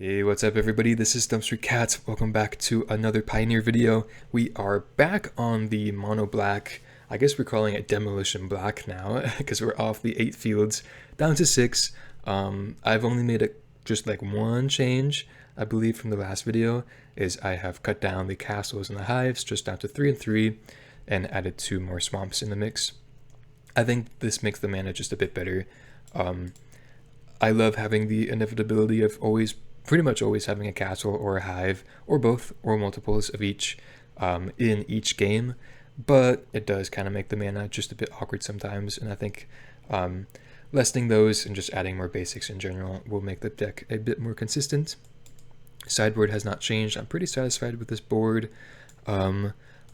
Hey, what's up everybody? This is Dumpster Cat. Welcome back to another Pioneer video. We are back on the Mono Black. I guess we're calling it Demolition Black now because we're off the 8 fields down to 6. I've only made just like one change, I believe, from the last video, is I have cut down the castles and the hives just down to 3 and 3 and added 2 more swamps in the mix. I think this makes the mana just a bit better. I love having the inevitability of pretty much always having a castle or a hive, or both, or multiples of each in each game, but it does kind of make the mana just a bit awkward sometimes, and I think lessening those and just adding more basics in general will make the deck a bit more consistent. Sideboard has not changed. I'm pretty satisfied with this board. I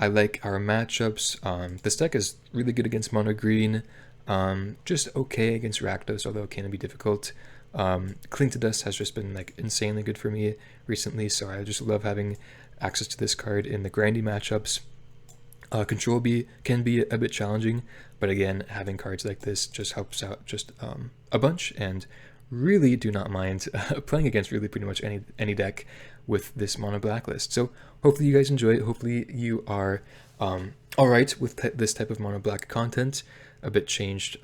like our matchups. This deck is really good against mono green, just okay against Rakdos, although it can be difficult. Cling to Dust has just been like insanely good for me recently, so I just love having access to this card in the grindy matchups. Control can be a bit challenging, but again, having cards like this just helps out just a bunch, and really do not mind playing against really pretty much any deck with this mono blacklist. So hopefully you guys enjoy it. Hopefully you are alright with this type of mono black content. A bit changed.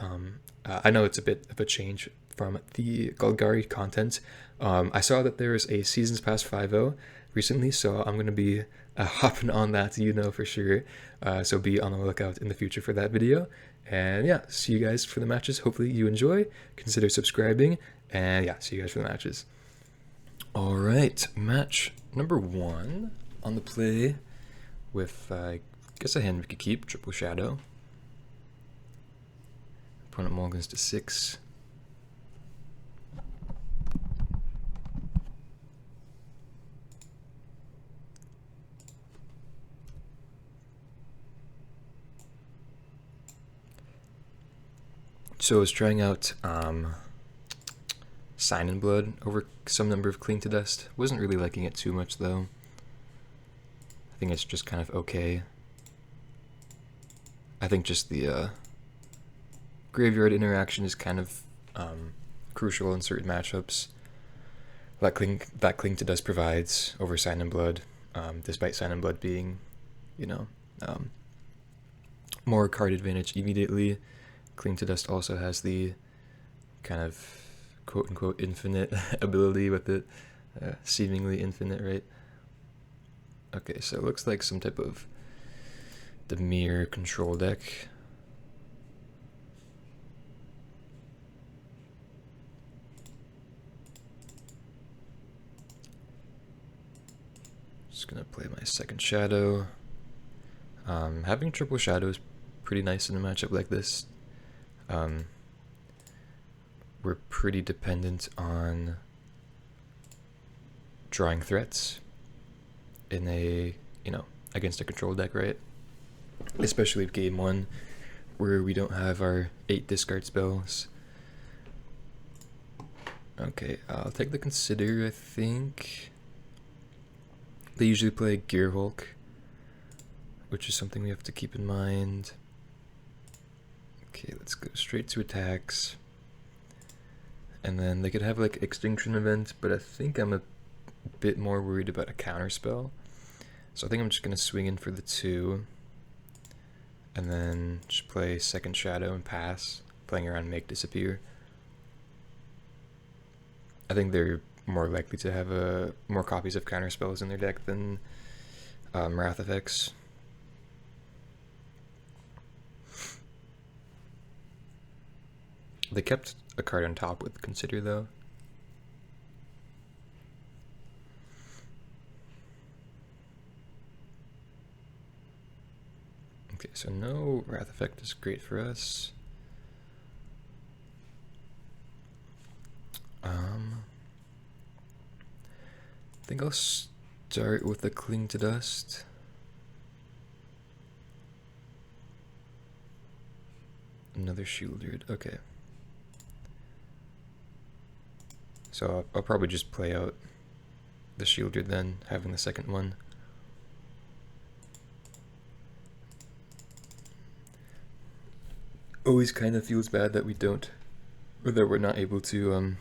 I know it's a bit of a change from the Golgari content. I saw that there is a Seasons Pass 5.0 recently, so I'm going to be hopping on that, for sure. So be on the lookout in the future for that video. And yeah, see you guys for the matches. Hopefully you enjoy. Consider subscribing. And yeah, see you guys for the matches. Alright, match number 1 on the play with, I guess, a hand we could keep, Triple Shadow. Opponent mulligans to 6. So I was trying out Sign in Blood over some number of Cling to Dust. Wasn't really liking it too much though. I think it's just kind of okay. I think just the graveyard interaction is kind of crucial in certain matchups. That Cling to Dust provides over Sign in Blood, despite Sign in Blood being, more card advantage immediately. Cling to Dust also has the kind of quote-unquote infinite ability with it, seemingly infinite, right? Okay, so it looks like some type of the Mire control deck. Just gonna play my second shadow. Having triple shadow is pretty nice in a matchup like this. We're pretty dependent on drawing threats in a, against a control deck, right? Especially game 1, where we don't have our 8 discard spells. Okay, I'll take the Consider, I think. They usually play Gear Hulk, which is something we have to keep in mind. Okay, let's go straight to attacks. And then they could have like Extinction Event, but I think I'm a bit more worried about a counter spell. So I think I'm just going to swing in for the 2. And then just play second shadow and pass, playing around Make Disappear. I think they're more likely to have more copies of counter spells in their deck than Wrath effects. They kept a card on top with Consider though. Okay, so no Wrath effect is great for us. I think I'll start with the Cling to Dust. Another Sheoldred, okay. So I'll probably just play out the Sheoldred then, having the second one. Always kind of feels bad that we're not able to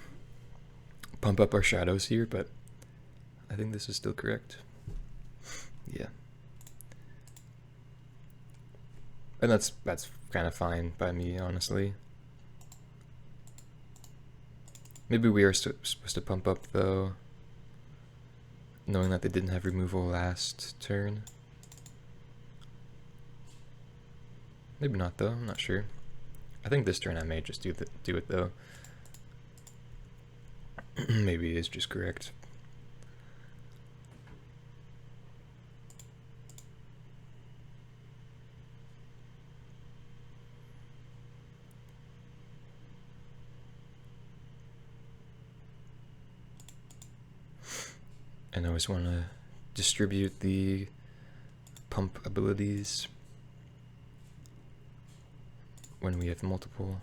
pump up our shadows here, but I think this is still correct. Yeah. And that's kind of fine by me, honestly. Maybe we are supposed to pump up, though, knowing that they didn't have removal last turn. Maybe not, though. I'm not sure. I think this turn I may just do it, though. Maybe it is just correct. And I always want to distribute the pump abilities when we have multiple.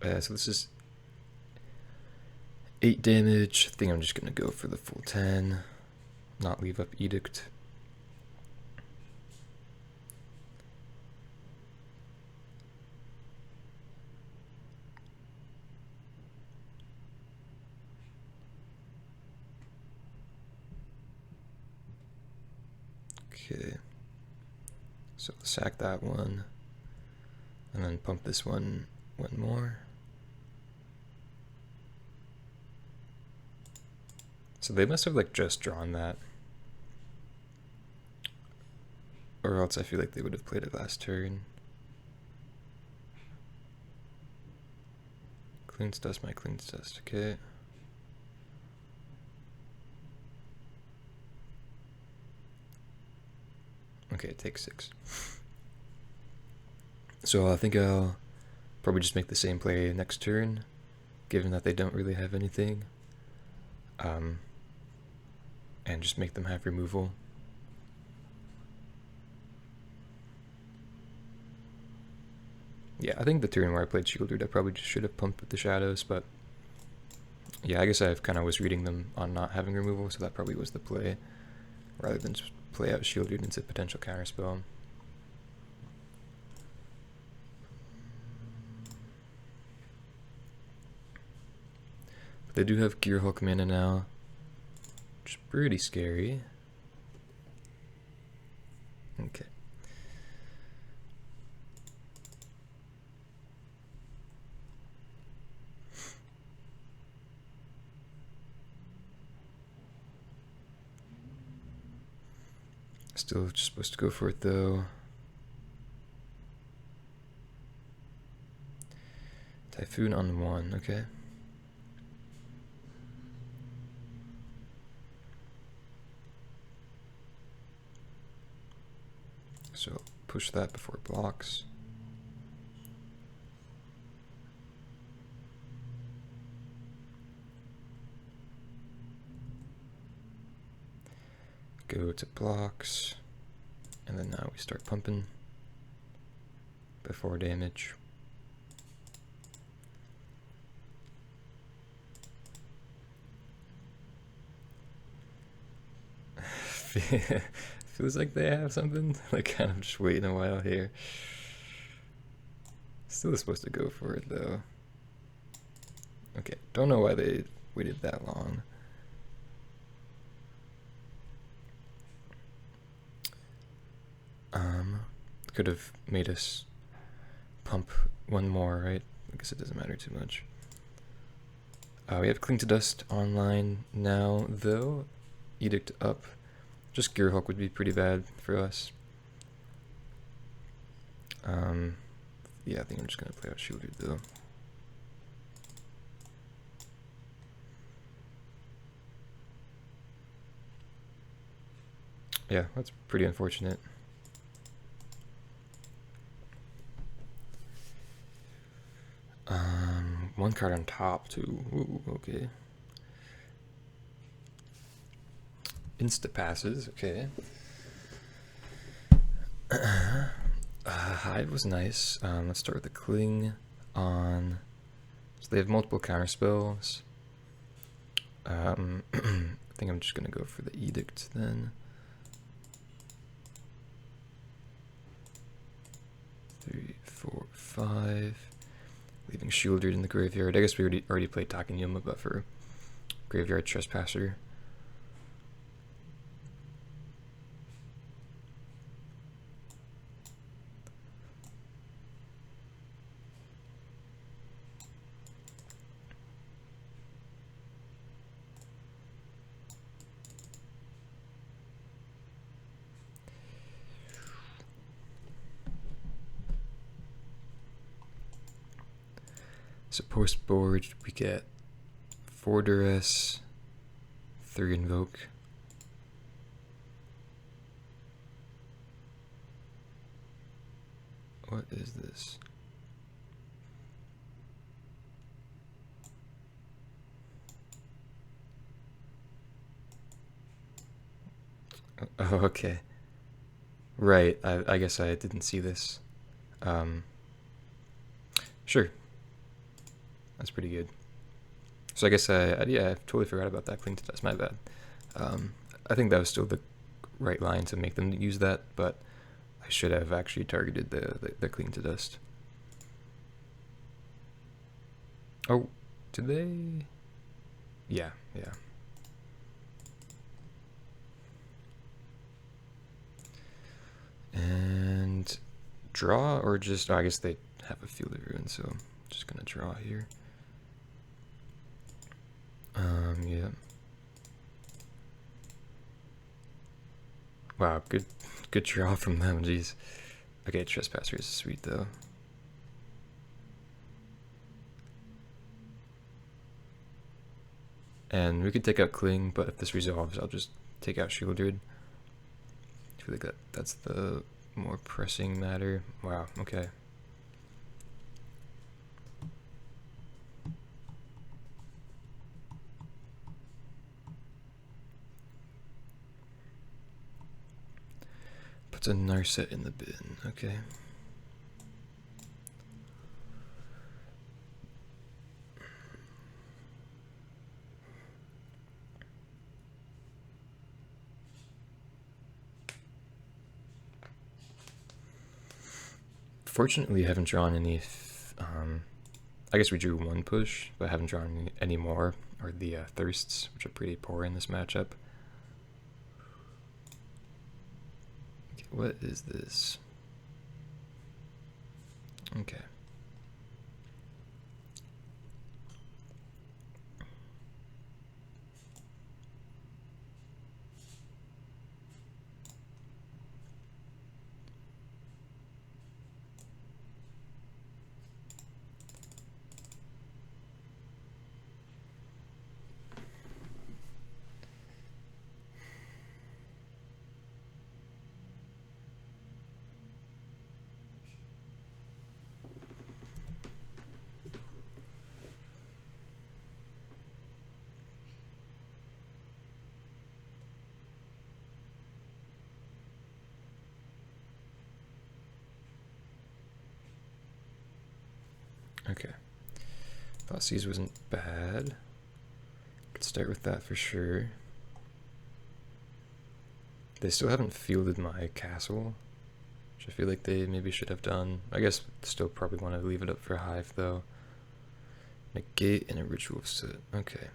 So this is 8 damage. I think I'm just going to go for the full 10, not leave up Edict. Okay, so sack that one, and then pump this one more. So they must have like just drawn that, or else I feel like they would have played it last turn. Cleans dust, my cleans dust, okay. Okay, it takes 6. So I think I'll probably just make the same play next turn, given that they don't really have anything. And just make them have removal. Yeah, I think the turn where I played Sheoldred, I probably just should have pumped with the shadows, but yeah, I guess I kind of was reading them on not having removal, so that probably was the play, rather than just play out Sheoldred into potential counterspell. But they do have Gearhulk mana now, which is pretty scary. Okay. Still just supposed to go for it though. Typhoon on 1, okay. So push that before it blocks. Go to blocks, and then now we start pumping before damage. Feels like they have something. Like, kind of just waiting a while here. Still supposed to go for it though. Okay, don't know why they waited that long. Could have made us pump one more, right? I guess it doesn't matter too much. We have Cling to Dust online now, though. Edict up. Just Gearhulk would be pretty bad for us. Yeah, I think I'm just gonna play out Sheoldred though. Yeah, that's pretty unfortunate. One card on top too. Ooh, okay. Insta passes, okay. Hive was nice. Let's start with the Cling on. So they have multiple counter spells. I think I'm just gonna go for the Edict then. 3, 4, 5. Leaving Sheoldred in the graveyard. I guess we already played Takenuma, but for Graveyard Trespasser. So post board we get 4 Duress, 3 Invoke. What is this? Oh, okay. Right, I guess I didn't see this. Sure. That's pretty good. So I guess yeah, I totally forgot about that. Cling to dust, my bad. I think that was still the right line to make them use that, but I should have actually targeted the cling to dust. Oh, did they? Yeah, yeah. And draw, or just, oh, I guess they have a Field of Ruin, so I'm just gonna draw here. Yeah. Wow, good draw from them, jeez. Okay, Trespasser is sweet though. And we could take out Cling, but if this resolves, I'll just take out Sheoldred. I feel like that's the more pressing matter. Wow, okay. Puts a Narset in the bin, okay. Fortunately, I haven't drawn any, I guess we drew 1 push, but I haven't drawn any more, or the Thirsts, which are pretty poor in this matchup. Okay, what is this? Okay. Okay. Thoughtseize wasn't bad. Could start with that for sure. They still haven't fielded my castle, which I feel like they maybe should have done. I guess still probably want to leave it up for Hive though. Negate and a ritual set. Okay.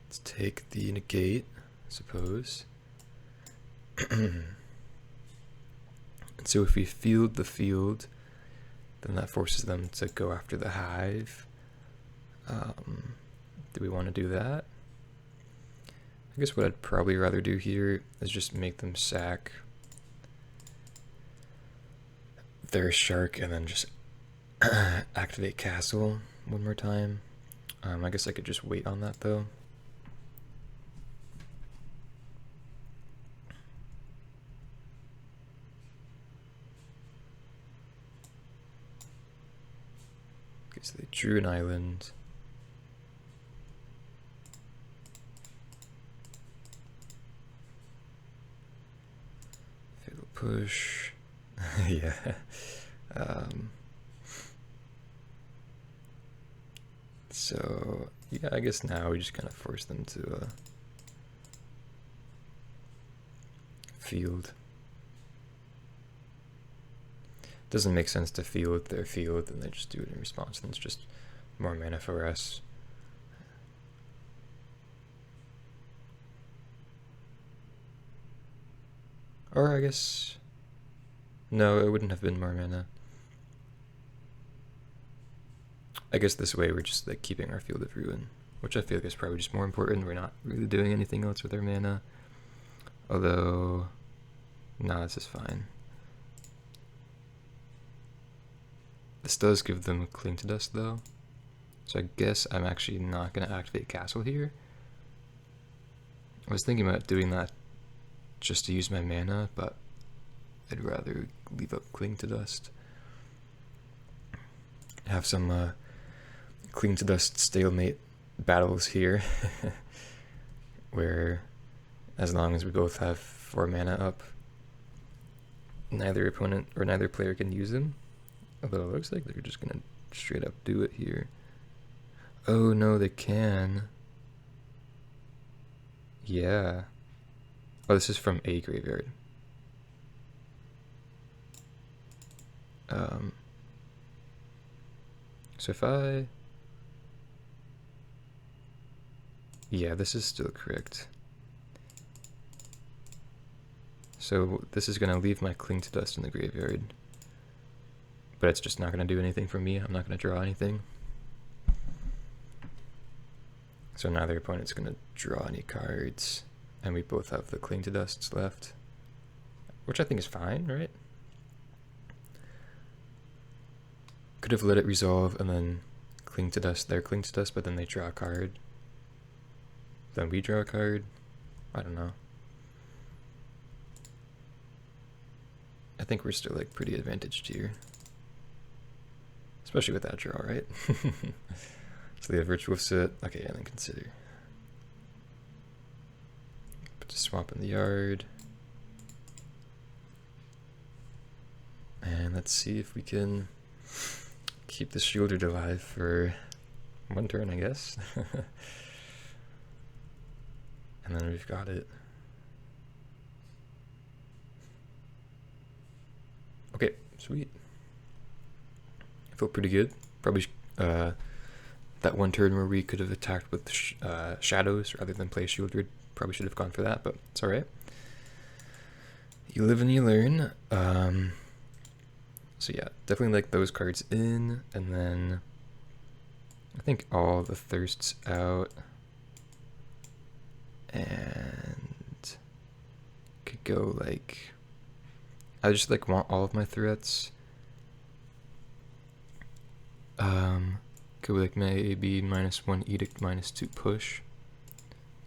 Let's take the negate, I suppose. And so if we field the field, then that forces them to go after the Hive. Do we want to do that? I guess what I'd probably rather do here is just make them sack their shark and then just activate castle 1 more time. I guess I could just wait on that though. Okay, so they drew an island. Fatal push. Yeah. So yeah, I guess now we just kind of force them to field. Doesn't make sense to field their field and they just do it in response, and it's just more mana for us. Or I guess no, it wouldn't have been more mana. I guess this way we're just like keeping our Field of Ruin, which I feel like is probably just more important. We're not really doing anything else with our mana. Although, nah, this is fine. This does give them Cling to Dust though. So I guess I'm actually not going to activate Castle here. I was thinking about doing that just to use my mana, but I'd rather leave up Cling to Dust. Have some Cling to Dust stalemate battles here, where as long as we both have 4 mana up, neither opponent or neither player can use them. Although it looks like they're just gonna straight up do it here. Oh no, they can. Yeah. Oh, this is from a graveyard. So if yeah, this is still correct. So this is going to leave my Cling to Dust in the graveyard. But it's just not going to do anything for me. I'm not going to draw anything. So neither opponent's going to draw any cards. And we both have the Cling to Dusts left. Which I think is fine, right? Could have let it resolve and then Cling to Dust, their Cling to Dust, but then they draw a card. Then we draw a card. I don't know. I think we're still like pretty advantaged here. Especially with that draw, right? So they have Virtual Sit. Okay, and then consider. Put the swamp in the yard. And let's see if we can keep the Sheoldred alive for 1 turn, I guess. And then we've got it. Okay, sweet. I feel pretty good. Probably that 1 turn where we could have attacked with shadows rather than play Sheoldred. Probably should have gone for that, but it's alright. You live and you learn. So yeah, definitely like those cards in, and then I think all the Thirsts out. And could go like, I just like want all of my threats. Go like maybe -1 Edict, -2 Push.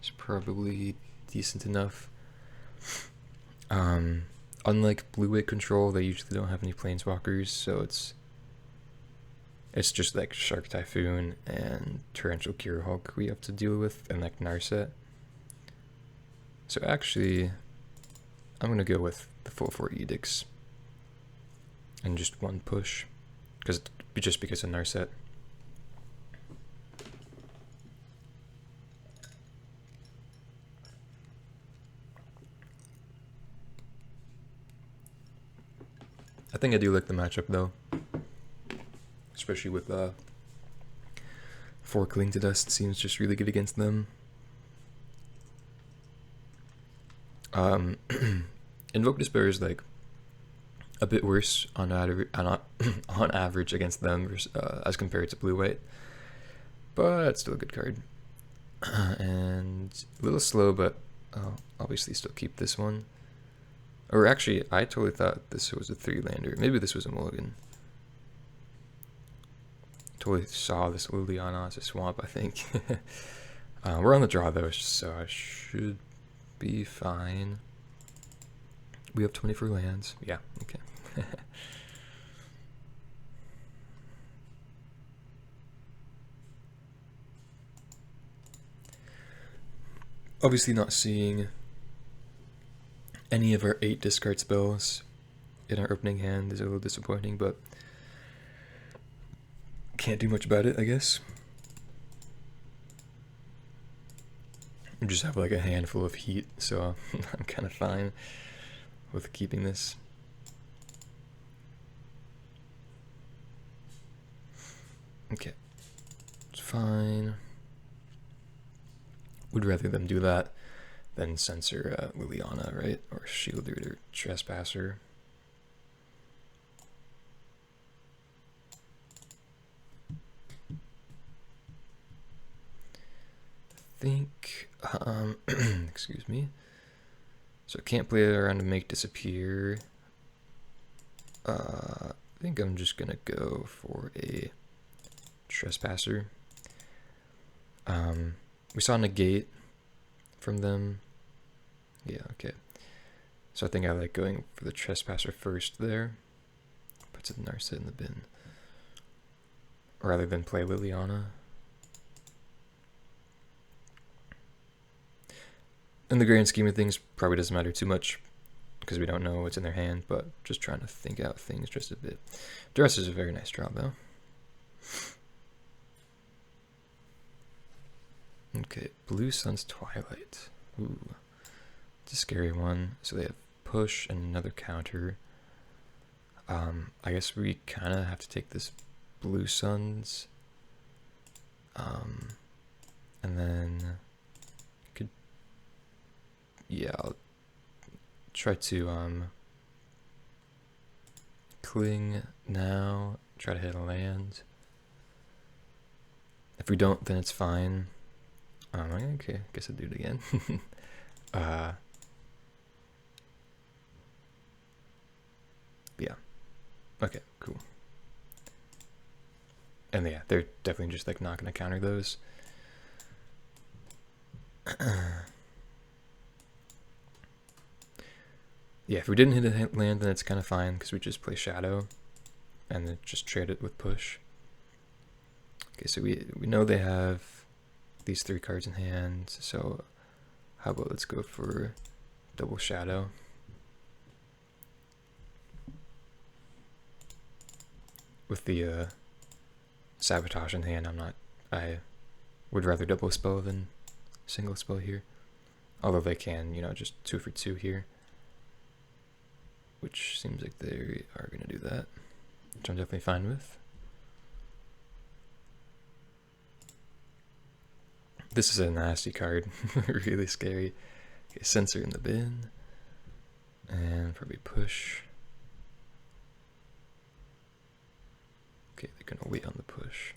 It's probably decent enough. Unlike Blue-White Control, they usually don't have any Planeswalkers, so it's just like Shark Typhoon and Torrential Gearhulk we have to deal with, and like Narset. So actually, I'm gonna go with the full 4 Edicts and just 1 push, because of Narset. I think I do like the matchup though, especially with 4 Cling to Dust seems just really good against them. Invoke Despair is like a bit worse on average against them as compared to Blue-White, but it's still a good card. And a little slow, but I'll obviously still keep this one. Or actually, I totally thought this was a 3-lander. Maybe this was a mulligan. Totally saw this Liliana as a swamp, I think. We're on the draw though, so I should be fine. We have 24 lands. Yeah, okay. Obviously not seeing any of our 8 discard spells in our opening hand is a little disappointing, but can't do much about it, I guess. I just have like a handful of heat, so I'm kind of fine with keeping this. Okay, it's fine. Would rather them do that than censor Liliana, right? Or Sheoldred or Trespasser. I think, excuse me. So can't play it around to make disappear. think I'm just gonna go for a Trespasser. We saw negate from them. Yeah, okay. So I think I like going for the Trespasser first there. Puts a Narset in the bin. Rather than play Liliana. In the grand scheme of things, probably doesn't matter too much because we don't know what's in their hand, but just trying to think out things just a bit. Duress is a very nice draw though. Okay, Blue Sun's Twilight. Ooh, it's a scary one. So they have push and another counter. I guess we kind of have to take this Blue Sun's. And then could, yeah, I'll try to cling now. Try to hit a land. If we don't, then it's fine. Okay, guess I'll do it again. Yeah. Okay, cool. And yeah, they're definitely just like not gonna counter those. Yeah, if we didn't hit a land, then it's kind of fine because we just play Shadow and then just trade it with push. Okay, so we know they have these 3 cards in hand, so how about let's go for double Shadow. With the Sabotage in hand, I would rather double spell than single spell here. Although they can, you know, just 2 for 2 here. Which seems like they are going to do that, which I'm definitely fine with. This is a nasty card, really scary. Okay, Censor in the bin, and probably push. Okay, they're gonna wait on the push.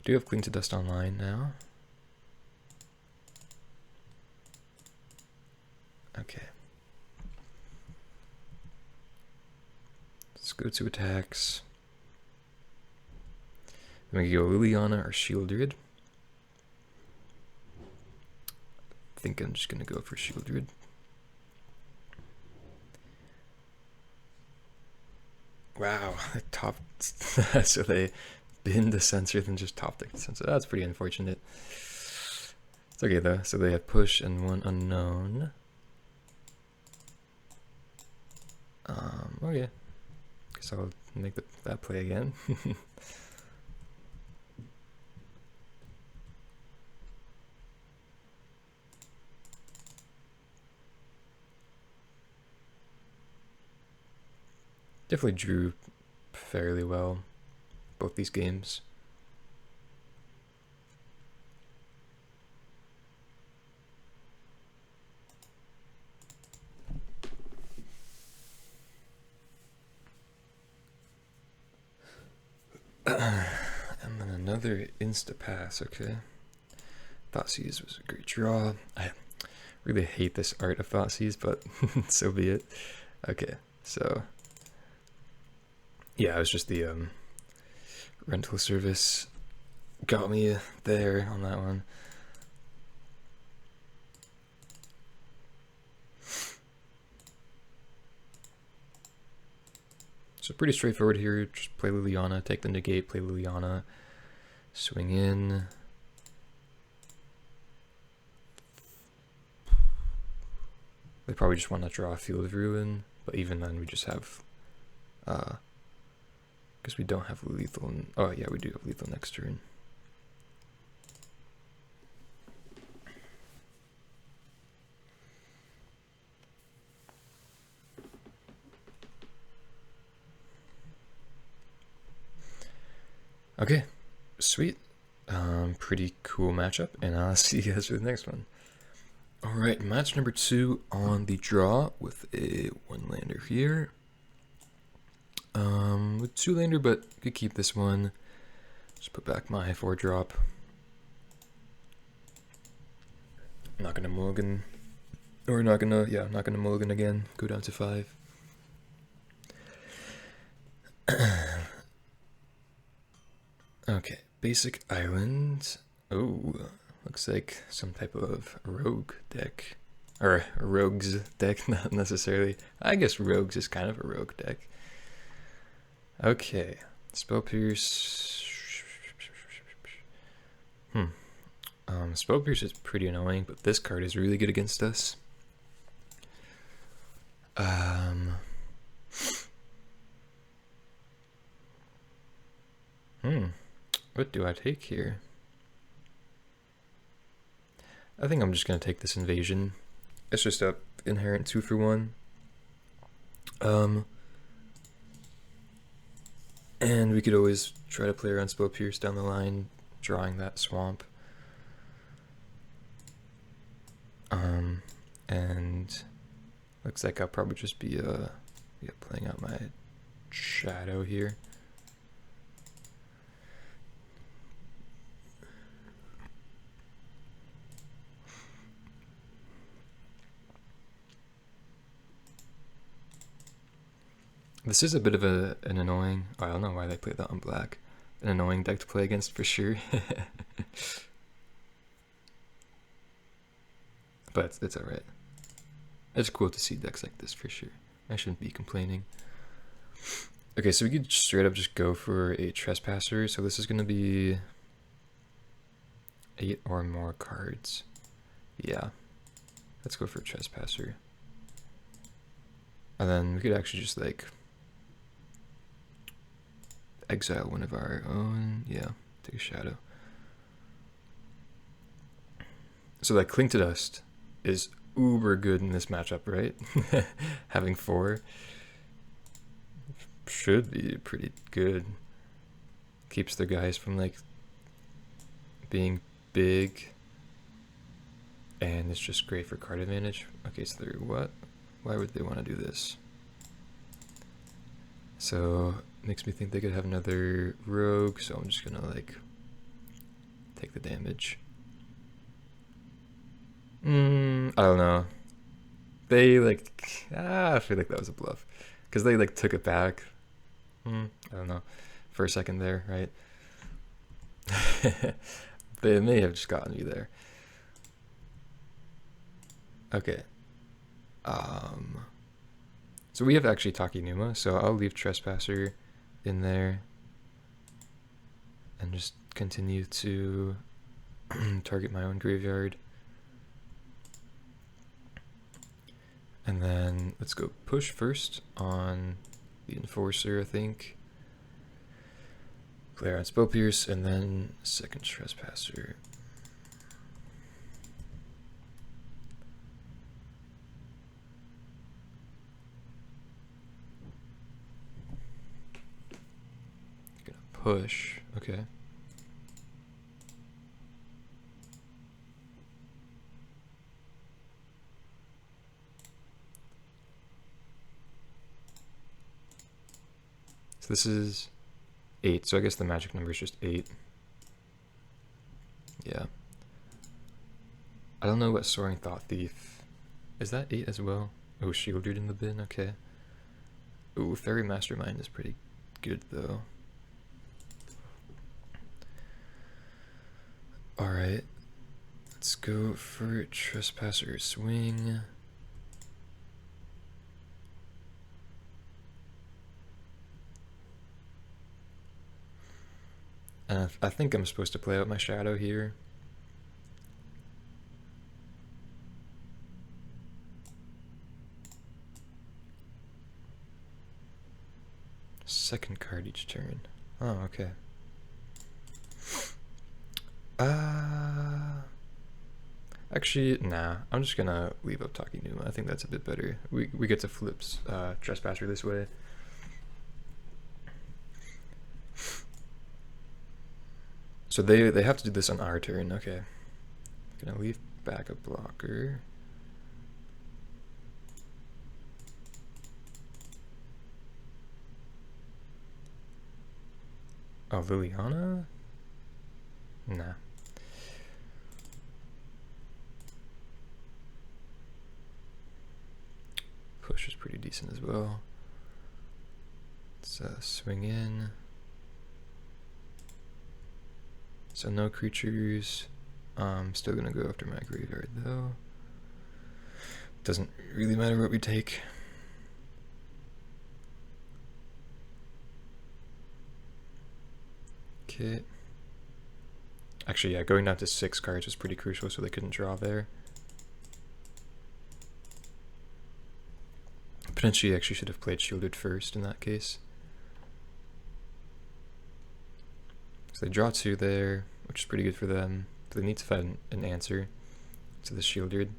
Do you have Cling to Dust online now? Okay. Let's go to attacks. Then we go Liliana or Sheoldred. I think I'm just gonna go for Sheoldred. Wow, top. So they bin the Censor then just top deck the Censor. That's pretty unfortunate. It's okay though. So they have push and 1 unknown. Okay. Guess I'll make that play again. Definitely drew fairly well both these games. And then another insta-pass, okay. Thoughtseize was a great draw. I really hate this art of Thoughtseize, but so be it. Okay, so yeah, it was just the rental service got me there on that one. So pretty straightforward here. Just play Liliana, take the negate, play Liliana, swing in. They probably just want to draw a Field of Ruin, but even then we just have because we don't have lethal. Oh yeah, we do have lethal next turn. Okay, sweet. Pretty cool matchup, and I'll see you guys for the next one. Alright, match number 2 on the draw with a 1-lander here. With 2-lander, but could keep this one. Just put back my 4-drop. Not gonna mulligan, or not gonna mulligan again. Go down to 5. Okay, basic island. Oh, looks like some type of rogue deck. Or a rogues deck, not necessarily. I guess rogues is kind of a rogue deck. Okay, Spell Pierce. Spell Pierce is pretty annoying, but this card is really good against us. What do I take here? I think I'm just gonna take this invasion. It's just a inherent 2-for-1. And we could always try to play around Spell Pierce down the line, drawing that swamp. And looks like I'll probably just be playing out my shadow here. This is a bit of an annoying, I don't know why they played that on black. An annoying deck to play against for sure. But it's alright. It's cool to see decks like this for sure. I shouldn't be complaining. Okay, so we could straight up just go for a Trespasser. So this is going to be 8 or more cards. Yeah. Let's go for a Trespasser. And then we could actually just like exile one of our own. Yeah, take a shadow. So that Cling to Dust is uber good in this matchup, right? Having 4 should be pretty good. Keeps their guys from like being big, and it's just great for card advantage. Okay, so they're what? Why would they want to do this? So makes me think they could have another rogue, so I'm just gonna like take the damage. I don't know. They like I feel like that was a bluff because they like took it back. I don't know for a second there, right? They may have just gotten me there. Okay. So we have actually Takenuma, so I'll leave Trespasser in there and just continue to target my own graveyard. And then let's go push first on the Enforcer, I think. Play around Spell Pierce, and then second Trespasser. Gonna push, okay. So this is 8, so I guess the magic number is just 8. Yeah. I don't know what Soaring Thought Thief. Is that 8 as well? Oh, Sheoldred in the bin, okay. Ooh, Fairy Mastermind is pretty good though. Alright. Let's go for Trespasser swing. And I think I'm supposed to play out my shadow here. Second card each turn. Oh, okay. Actually, nah. I'm just gonna leave up Takenuma. I think that's a bit better. We get to flip Trespasser this way. So they have to do this on our turn. Okay. Gonna leave back a blocker. Oh, Liliana? Nah. Push is pretty decent as well. Let's swing in. So no creatures. Still gonna go after my graveyard though. Doesn't really matter what we take. Okay. Actually, yeah, going down to 6 cards was pretty crucial, so they couldn't draw there. Potentially, actually should have played Sheoldred first in that case. So they draw 2 there, which is pretty good for them. They need to find an answer to the Sheoldred.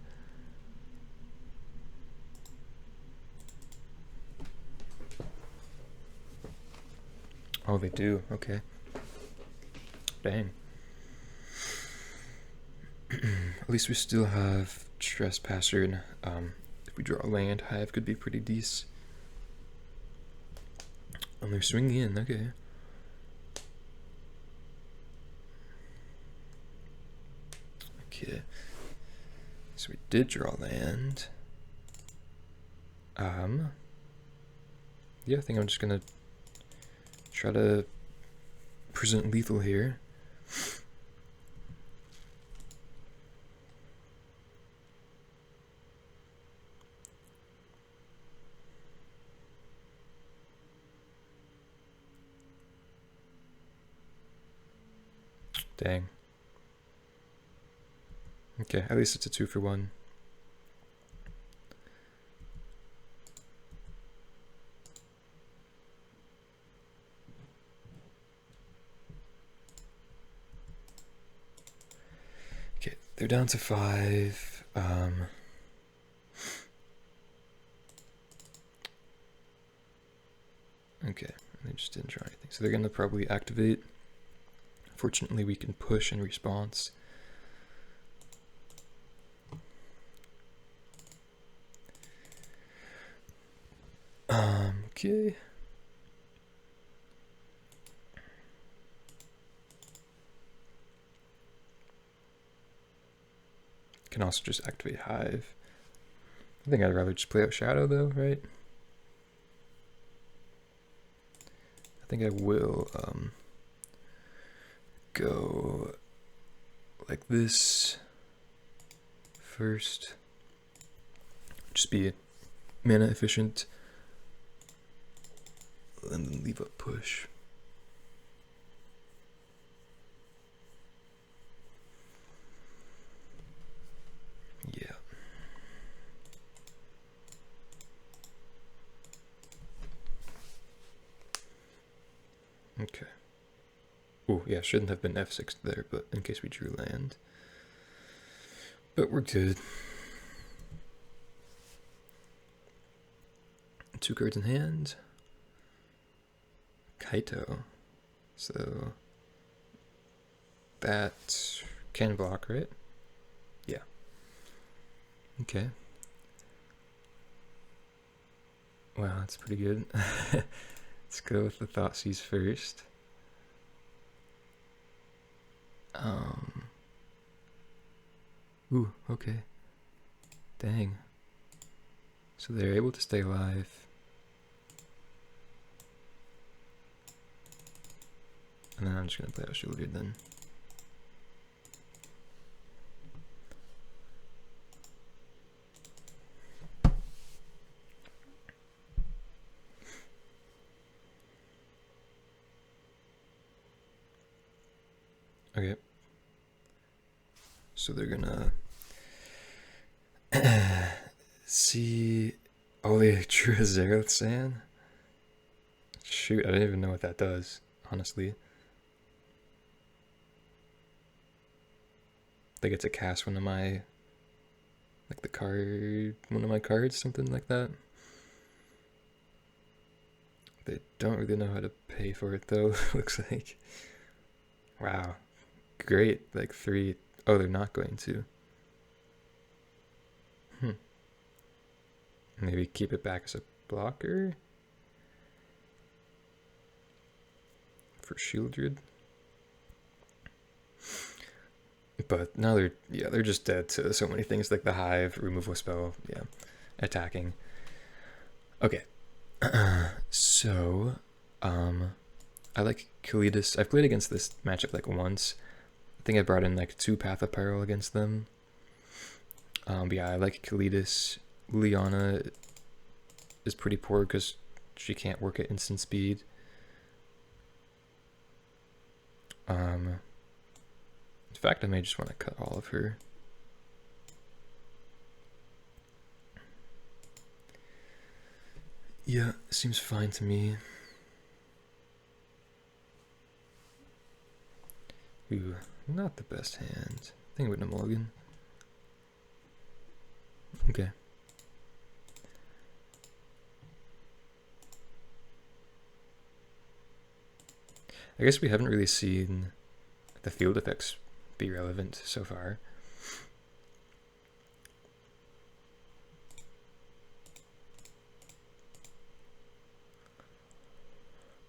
Oh, they do. Okay. Dang. At least we still have Trespasser, and if we draw a land, Hive could be pretty decent. And they're swinging in, okay. Okay. So we did draw land. Yeah, I think I'm just gonna try to present lethal here. Dang. Okay, at least it's a 2-for-1. Okay, they're down to 5. Okay, they just didn't draw anything. So they're gonna probably activate. Fortunately, we can push in response. Okay. Can also just activate Hive. I think I'd rather just play out Shadow though, right? I think I will go like this first. Just be mana efficient. And then leave a push. Yeah. Okay. Oh, yeah, shouldn't have been F6 there, but in case we drew land. But we're good. 2 cards in hand. Kaito. So that can block, right? Yeah. Okay. Wow, that's pretty good. Let's go with the Thoughtseize first. Ooh, okay. Dang. So they're able to stay alive. And then I'm just gonna play out Sheoldred then. Okay. So they're gonna see. Oh, they drew a Xerath Sand? Shoot, I didn't even know what that does, honestly. They get to cast one of my, like one of my cards, something like that. They don't really know how to pay for it though, looks like. Wow. Great, like 3. Oh, they're not going to. Maybe keep it back as a blocker for Sheoldred. But now they're just dead to so many things like the Hive, removal spell, yeah, attacking. Okay, so I like Kalitas. I've played against this matchup like once. I think I brought in like 2 Path of Peril against them. But yeah, I like Kalitas. Liliana is pretty poor because she can't work at instant speed. In fact, I may just want to cut all of her. Yeah, seems fine to me. Ooh, not the best hand. I think with a mulligan. Okay. I guess we haven't really seen the field effects be relevant so far.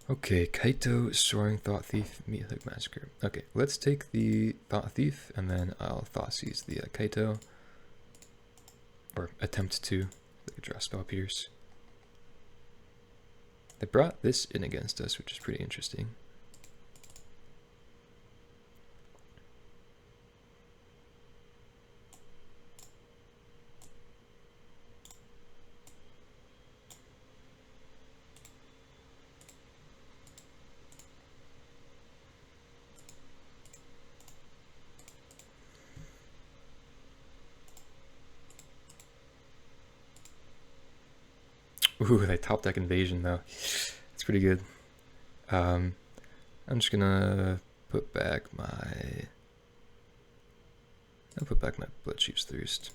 Okay, Kaito, Soaring Thought Thief, Meathook Massacre. Okay, let's take the Thought Thief and then I'll Thoughtseize the Kaito. Or attempt to. They could draw Spell Pierce. They brought this in against us, which is pretty interesting. Ooh, they top deck Invasion though. It's pretty good. I'm just gonna put back my... I'll put back my Bloodchief's Thirst.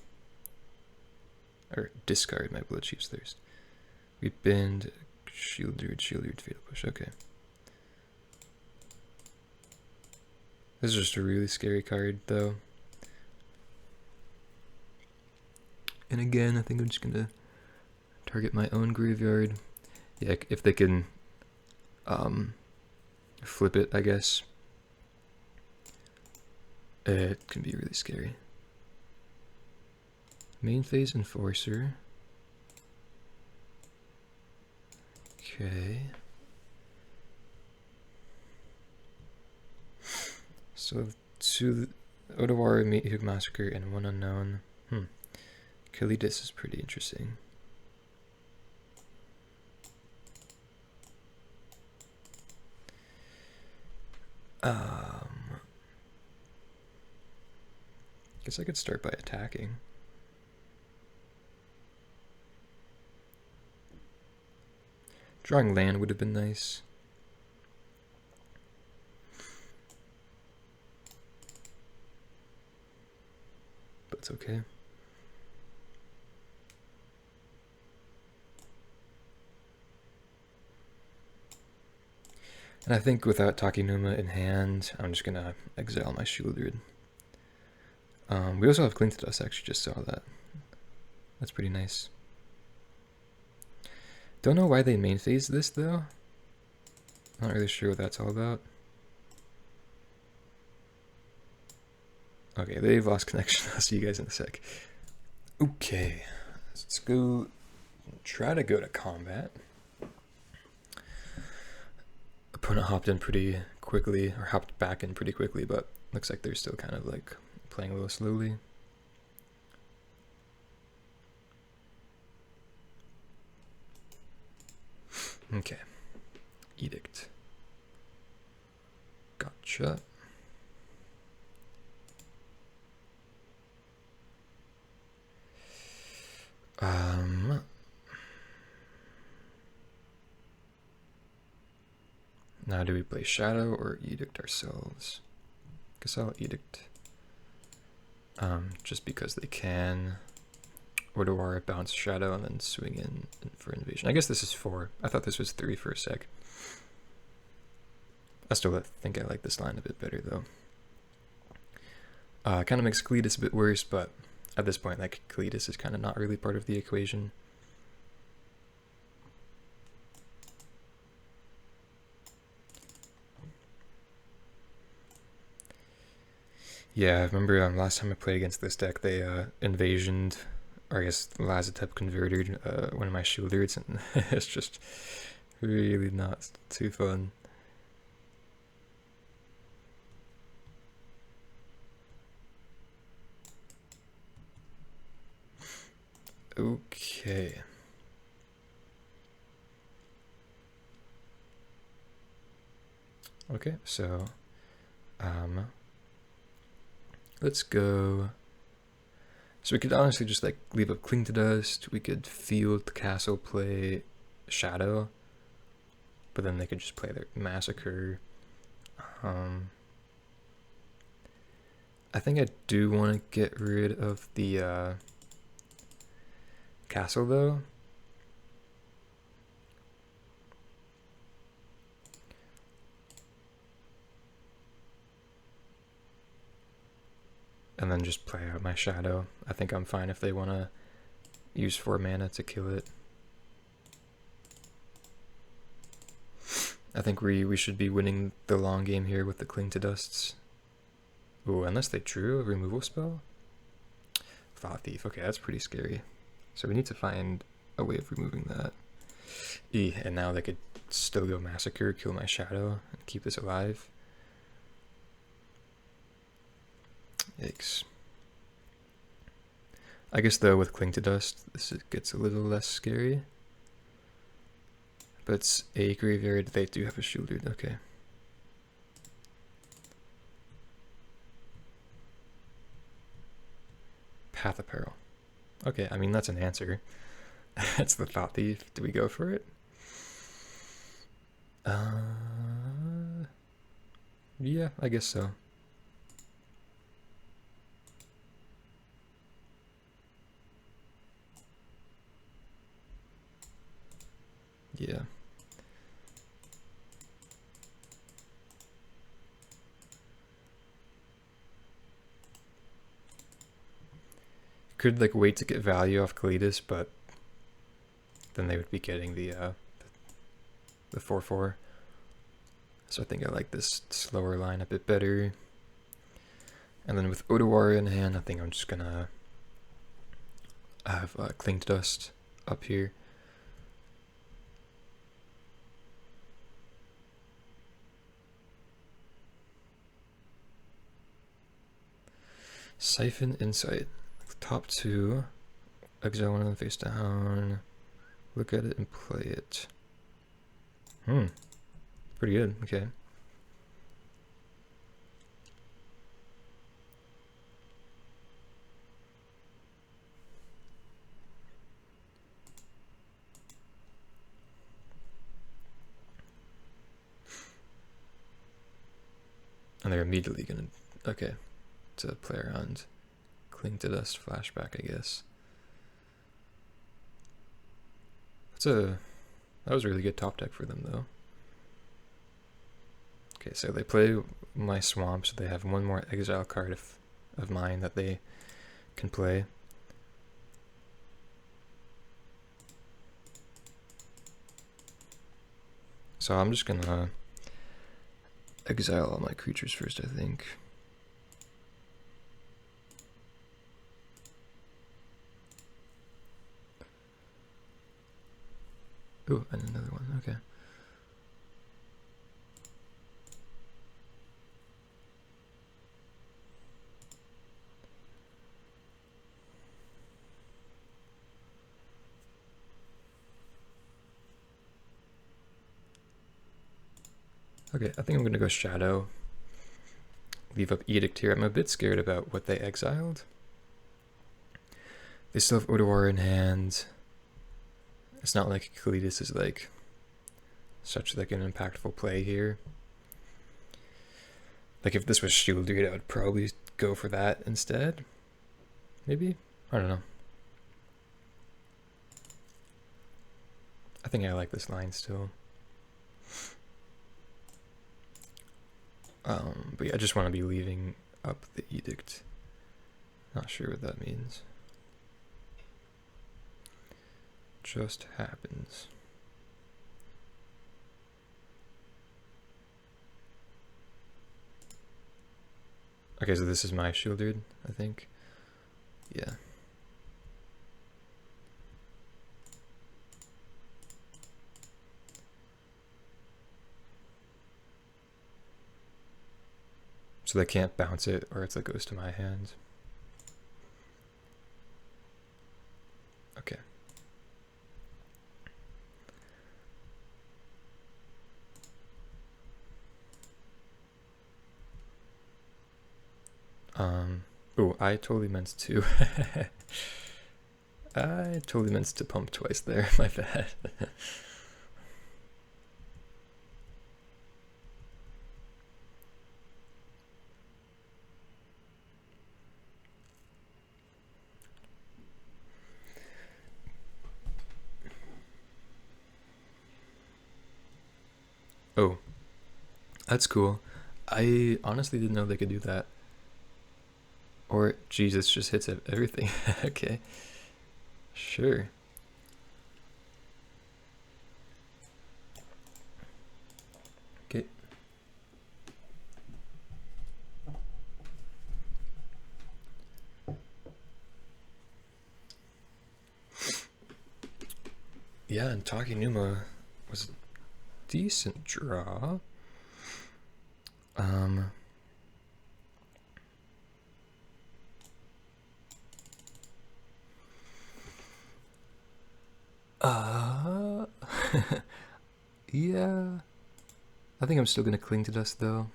Or discard my Bloodchief's Thirst. We bend Sheoldred, Fatal Push. Okay. This is just a really scary card though. And again, I think I'm just gonna target my own graveyard. Yeah, if they can flip it, I guess. It can be really scary. Main phase Enforcer. Okay. So 2 Odawara, Meathook Massacre, and 1 unknown. Kalitas is pretty interesting. Guess I could start by attacking. Drawing land would have been nice. But it's okay. And I think without Takenuma in hand, I'm just gonna exile my Sheoldred. We also have Kalitas, actually just saw that. That's pretty nice. Don't know why they main phase this though. Not really sure what that's all about. Okay, they've lost connection. I'll see you guys in a sec. Okay, let's go try to go to combat. Opponent hopped in pretty quickly, or hopped back in pretty quickly, but looks like they're still kind of like playing a little slowly. Okay. Edict. Gotcha. Now do we play Shadow or Edict ourselves? Guess I'll Edict. Just because they can. Odawara bounce Shadow and then swing in for Invasion. I guess this is 4. I thought this was 3 for a sec. I still think I like this line a bit better though. Kind of makes Kalitas a bit worse, but at this point, like, Kalitas is kind of not really part of the equation. Yeah, I remember last time I played against this deck, they invasioned, or I guess Lazotep converted one of my Sheoldreds, and it's just Really not too fun. Okay. Okay, so let's go. So we could honestly just like leave up Cling to Dust. We could field Castle, play Shadow, but then they could just play their Massacre. I think I do want to get rid of the Castle though. And then just play out my Shadow. I think I'm fine if they want to use 4 mana to kill it. I think we should be winning the long game here with the Cling to Dusts. Ooh, unless they drew a removal spell? Thought Thief. Okay, that's pretty scary. So we need to find a way of removing that. And now they could still go Massacre, kill my Shadow, and keep this alive. Yikes. I guess though with Cling to Dust, this gets a little less scary. But it's a graveyard, they do have a Sheoldred, okay. Path of Peril. Okay, I mean that's an answer. That's the Thought Thief. Do we go for it? Yeah, I guess so. Yeah. Could like wait to get value off Kalitas, but then they would be getting the 4/4. So I think I like this slower line a bit better. And then with Otawara in hand, I think I'm just gonna have Cling to Dust up here. Siphon Insight. Top 2. Exile one of them face down. Look at it and play it. Pretty good. Okay. And they're immediately gonna to play around Cling to Dust flashback, I guess. That was a really good top deck for them though. Okay, so they play my swamp, so they have one more exile card of mine that they can play. So I'm just gonna exile all my creatures first, I think. Ooh, and another one, okay. Okay, I think I'm gonna go Shadow. Leave up Edict here. I'm a bit scared about what they exiled. They still have Otawara in hand. It's not like Kalitas is like such like an impactful play here. Like if this was Sheoldred, I would probably go for that instead. Maybe? I don't know. I think I like this line still. But yeah, I just want to be leaving up the Edict. Not sure what that means. Just happens. Okay, so this is my Sheoldred, I think. Yeah. So they can't bounce it, or it's like goes to my hand. Okay. Oh, I totally meant to. I totally meant to pump twice there. My bad. Oh, that's cool. I honestly didn't know they could do that. Or Jesus just hits everything. Okay. Sure. Okay. Yeah, and Takenuma was a decent draw. Yeah. I think I'm still gonna cling to dust though.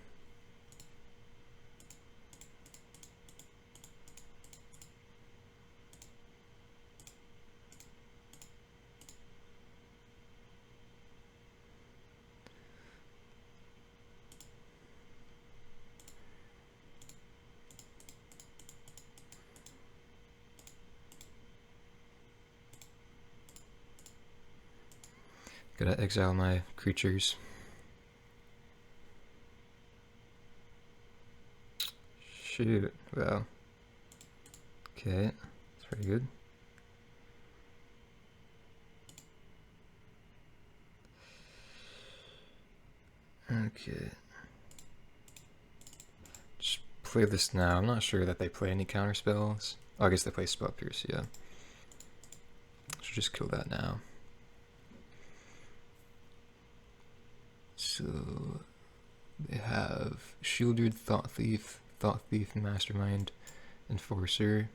Gotta exile my creatures. Shoot, wow. Okay, that's pretty good. Okay. Just play this now. I'm not sure that they play any counter spells. Oh, I guess they play Spell Pierce, yeah. Should just kill that now. So they have Sheoldred, Thought Thief, Mastermind, Enforcer.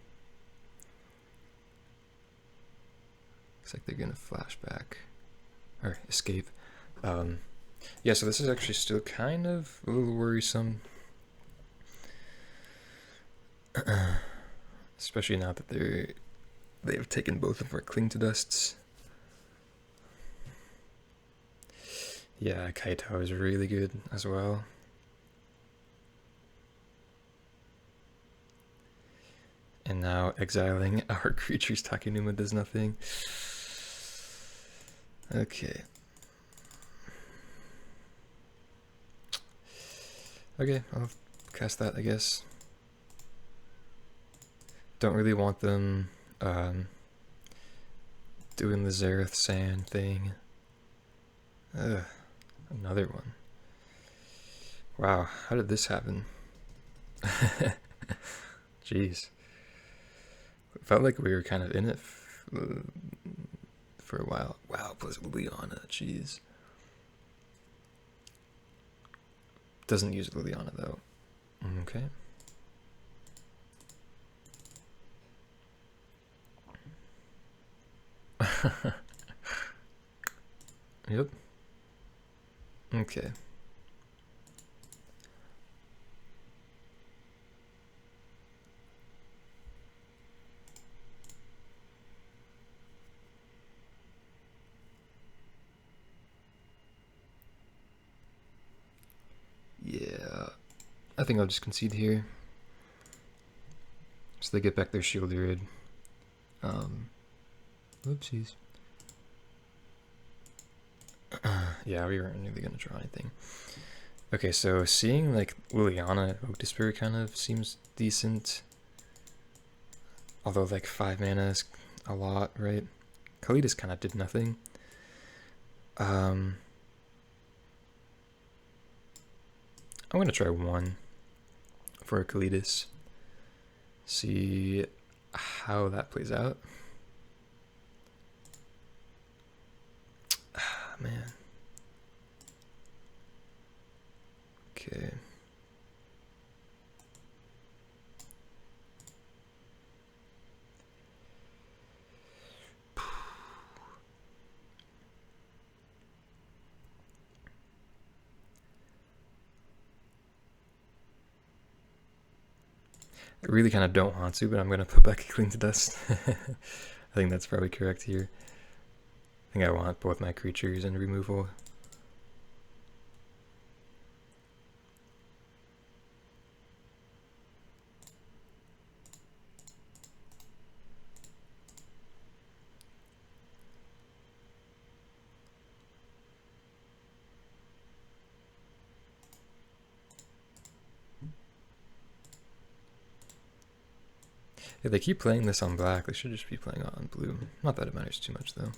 Looks like they're gonna flashback or escape. Yeah, so this is actually still kind of a little worrisome, especially now that they've taken both of our Cling to Dusts. Yeah, Kaito is really good as well. And now exiling our creatures, Takenuma does nothing. Okay. Okay, I'll cast that, I guess. Don't really want them doing the Zareth Sand thing. Ugh, another one. Wow, how did this happen? Jeez. It felt like we were kind of in it for a while. Wow, plus Liliana, jeez. Doesn't use Liliana though. Okay. Yep. Okay. Yeah. I think I'll just concede here. So they get back their Sheoldred. Oopsies. Yeah, we weren't really gonna draw anything. Okay, so seeing like Liliana Invoke Despair kind of seems decent. Although like 5 mana is a lot, right? Kalitas kind of did nothing. I'm gonna try 1 for Kalitas. See how that plays out. Ah, man. Okay. I really kind of don't want to, but I'm going to put back a Cling to Dust. I think that's probably correct here. I think I want both my creatures and removal. Yeah, they keep playing this on black. They should just be playing on blue. Not that it matters too much, though.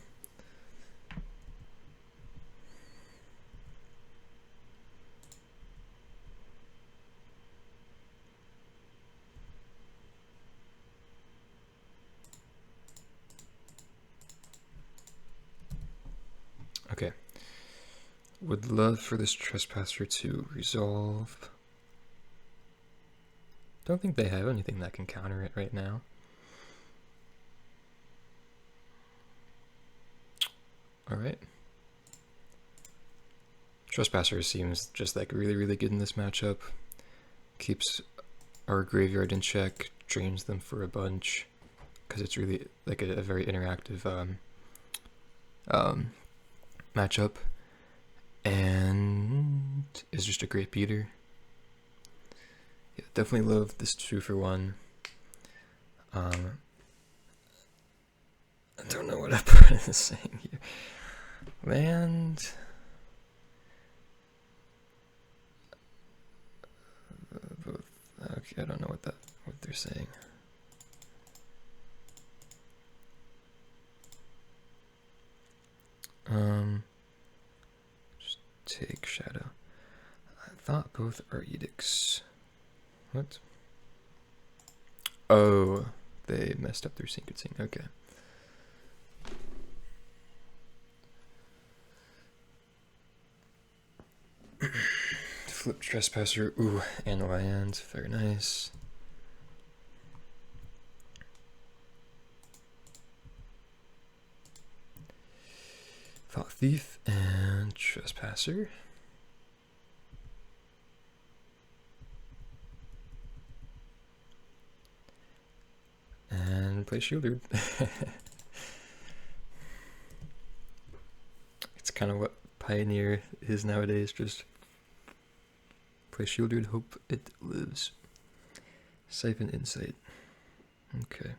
Okay. Would love for this Trespasser to resolve. Don't think they have anything that can counter it right now. Alright. Trespasser seems just like really, really good in this matchup. Keeps our graveyard in check, drains them for a bunch, because it's really like a very interactive matchup, and is just a great beater. Yeah, definitely love this 2-for-1. I don't know what opponent is saying here. Land. Both. Okay, I don't know what they're saying. Just take Shadow. I thought both are edicts. What? Oh, they messed up their sequencing. Okay. Flip Trespasser. Ooh, and land. Very nice. Thought Thief and Trespasser. And play Sheoldred. It's kind of what Pioneer is nowadays, just play Sheoldred, hope it lives. Siphon Insight. Okay.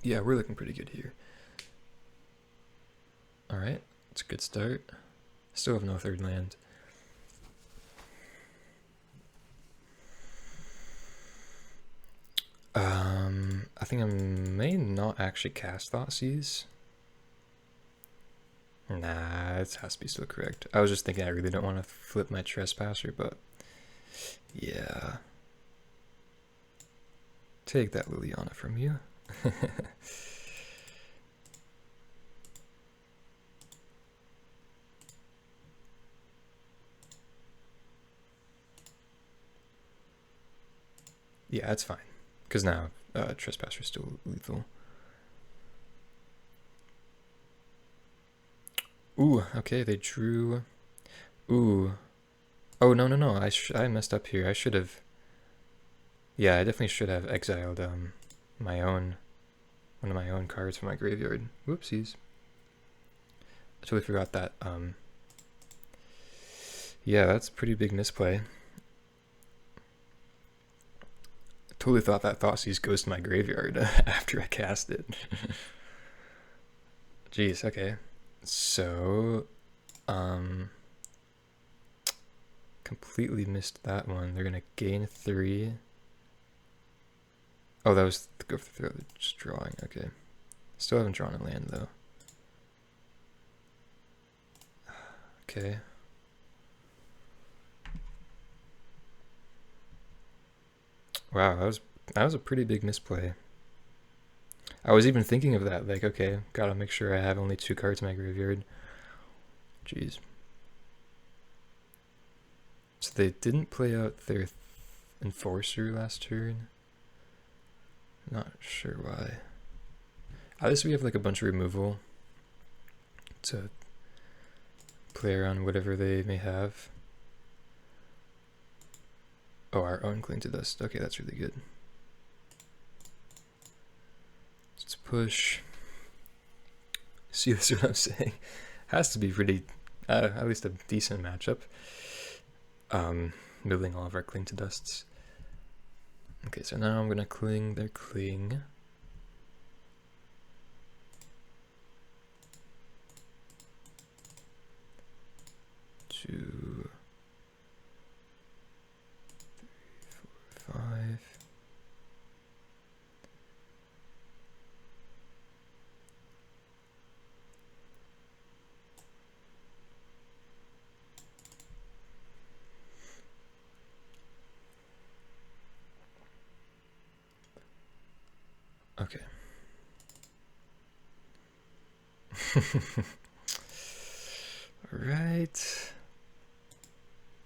Yeah, we're looking pretty good here. Alright, it's a good start. Still have no third land. I think I may not actually cast Thoughtseize. Nah, it has to be still correct. I was just thinking I really don't want to flip my Trespasser, but yeah. Take that Liliana from you. Yeah, it's fine. Because now Trespasser is still lethal. Ooh, okay, they drew. Ooh. Oh, no, no, no. I messed up here. I should have. Yeah, I definitely should have exiled one of my own cards from my graveyard. Whoopsies. I totally forgot that. Yeah, that's a pretty big misplay. I totally thought that Thoughtseize goes to my graveyard after I cast it. Jeez, okay. So, completely missed that one. They're gonna gain 3. Oh, that was the go for the just drawing. Okay. Still haven't drawn a land though. Okay. Wow, that was a pretty big misplay. I was even thinking of that, like, okay, gotta make sure I have only 2 cards in my graveyard. Jeez. So they didn't play out their Enforcer last turn. Not sure why. At least we have like a bunch of removal to play around whatever they may have. Oh, our own Cling to Dust. Okay, that's really good. Let's push. See, that's what I'm saying. Has to be pretty, at least a decent matchup. Building all of our Cling to Dusts. Okay, so now I'm gonna cling their Cling. Two, three, four, five. Okay. Right.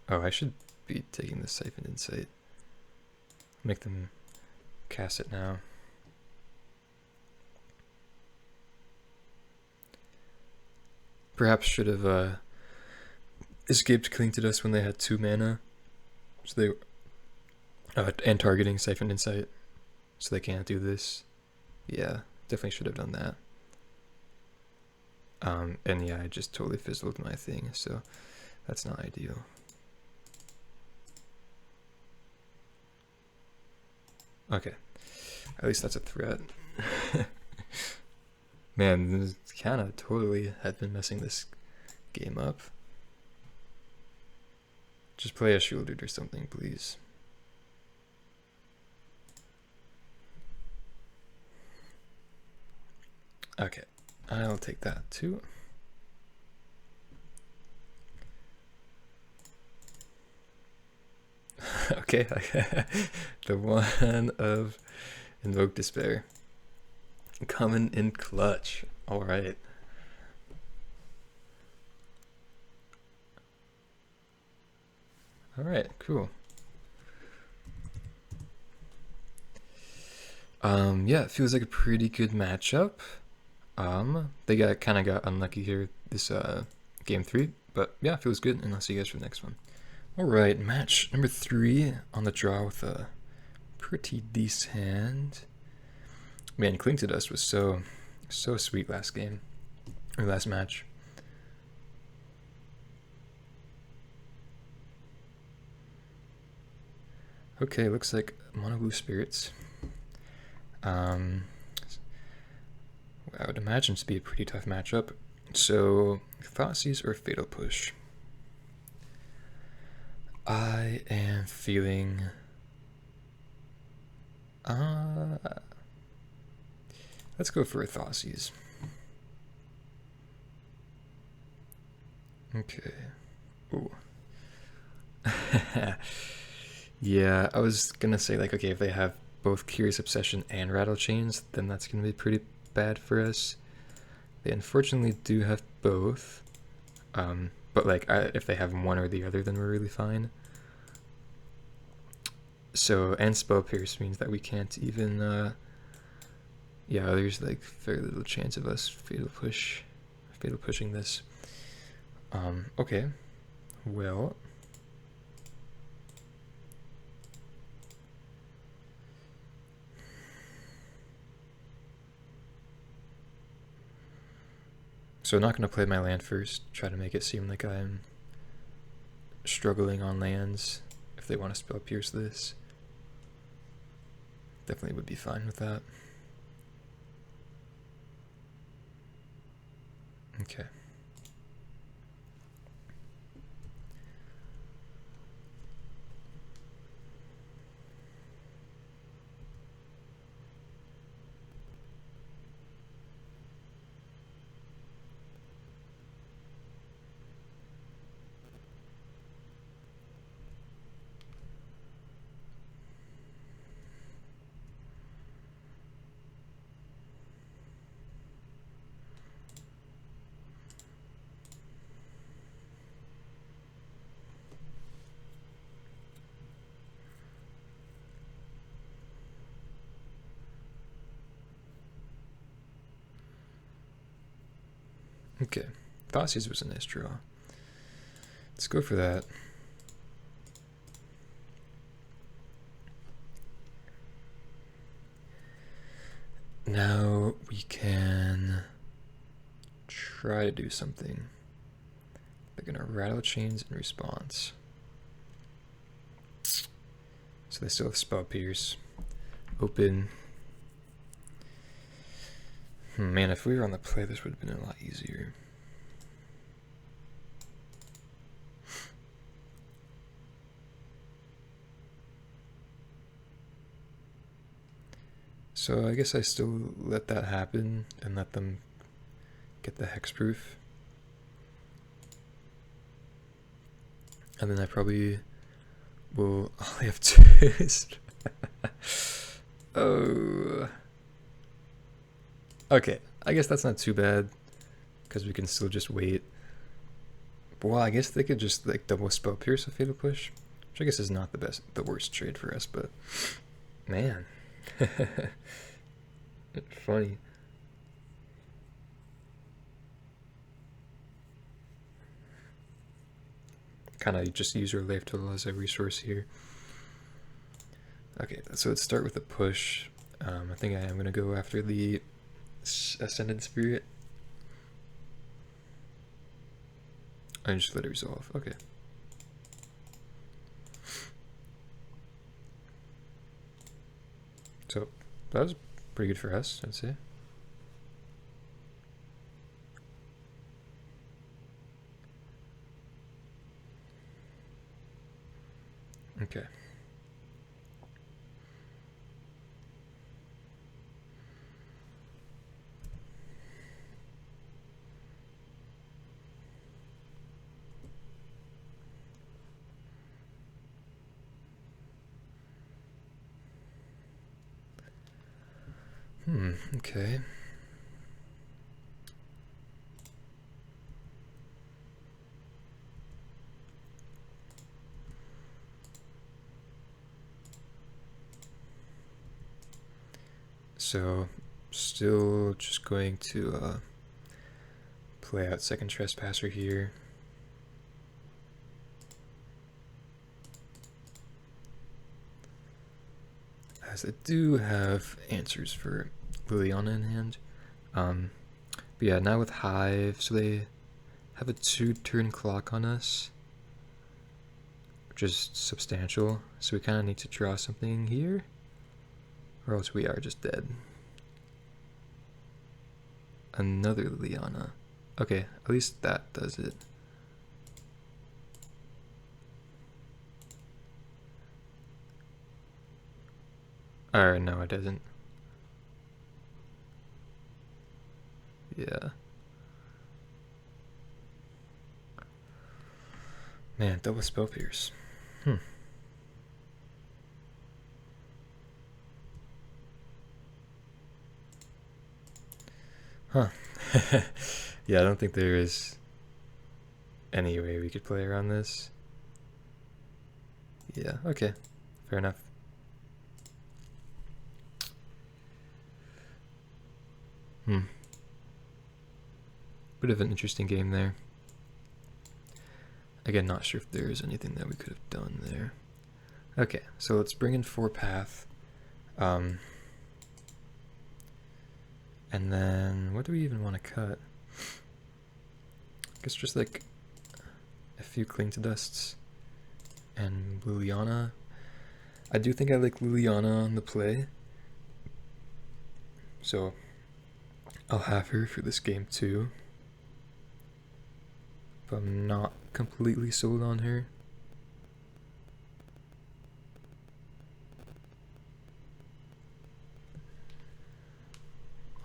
Oh, I should be taking the Siphoned Insight. Make them cast it now. Perhaps should have escaped Cling to Dust when they had 2 mana. So they and targeting Siphoned Insight. So they can't do this. Yeah, definitely should have done that. And yeah, I just totally fizzled my thing, so that's not ideal. Okay, at least that's a threat. Man, this kind of totally had been messing this game up. Just play a Sheoldred or something, please. Okay, I'll take that too. Okay, the one of Invoke Despair. Coming in clutch. Alright. Alright, cool. Yeah, it feels like a pretty good matchup. They kind of got unlucky here this game 3, but yeah, feels good, and I'll see you guys for the next one. Alright, match number 3 on the draw with a pretty decent hand. Man, Cling to Dust was so sweet last game, or last match. Okay, looks like Mono Blue Spirits. I would imagine to be a pretty tough matchup. So, Thoughtseize or Fatal Push? I am feeling... let's go for a Thoughtseize. Okay. Ooh. Yeah, I was gonna say, like, okay, if they have both Curious Obsession and Rattle Chains, then that's gonna be pretty bad for us. They unfortunately do have both, but like if they have one or the other, then we're really fine. So, and Spell Pierce means that we can't even yeah, there's like very little chance of us fatal pushing this. Okay, well, so I'm not going to play my land first, try to make it seem like I'm struggling on lands if they want to Spell Pierce this. Definitely would be fine with that. Okay. Okay, Thoughtseize was a nice draw. Let's go for that. Now we can try to do something. They're gonna rattle chains in response. So they still have spell pierce. Open. Man, if we were on the play, this would have been a lot easier. So I guess I still let that happen and let them get the hexproof. And then I probably will only have two. Oh. Okay, I guess that's not too bad, because we can still just wait. Well, I guess they could just like double spell pierce a fatal push, which I guess is not the worst trade for us, but man. Funny. Kind of just use our life total as a resource here. Okay, so let's start with the push. I think I am going to go after the Ascended Spirit. I just let it resolve. Okay. So that was pretty good for us, I'd say. Okay. Okay. So, still just going to play out second Trespasser here. As I do have answers for Liliana in hand. But yeah, now with Hive, so they have a 2-turn clock on us, which is substantial. So we kind of need to draw something here, or else we are just dead. Another Liliana. Okay, at least that does it. Or no, it doesn't. Yeah. Man, double spell pierce. Huh. Yeah, I don't think there is any way we could play around this. Yeah, okay. Fair enough. Bit of an interesting game there. Again, not sure if there's anything that we could have done there. Okay, so let's bring in 4 path. And then, what do we even want to cut? I guess just like a few Cling to Dusts and Liliana. I do think I like Liliana on the play, so I'll have her for this game too. But I'm not completely sold on her.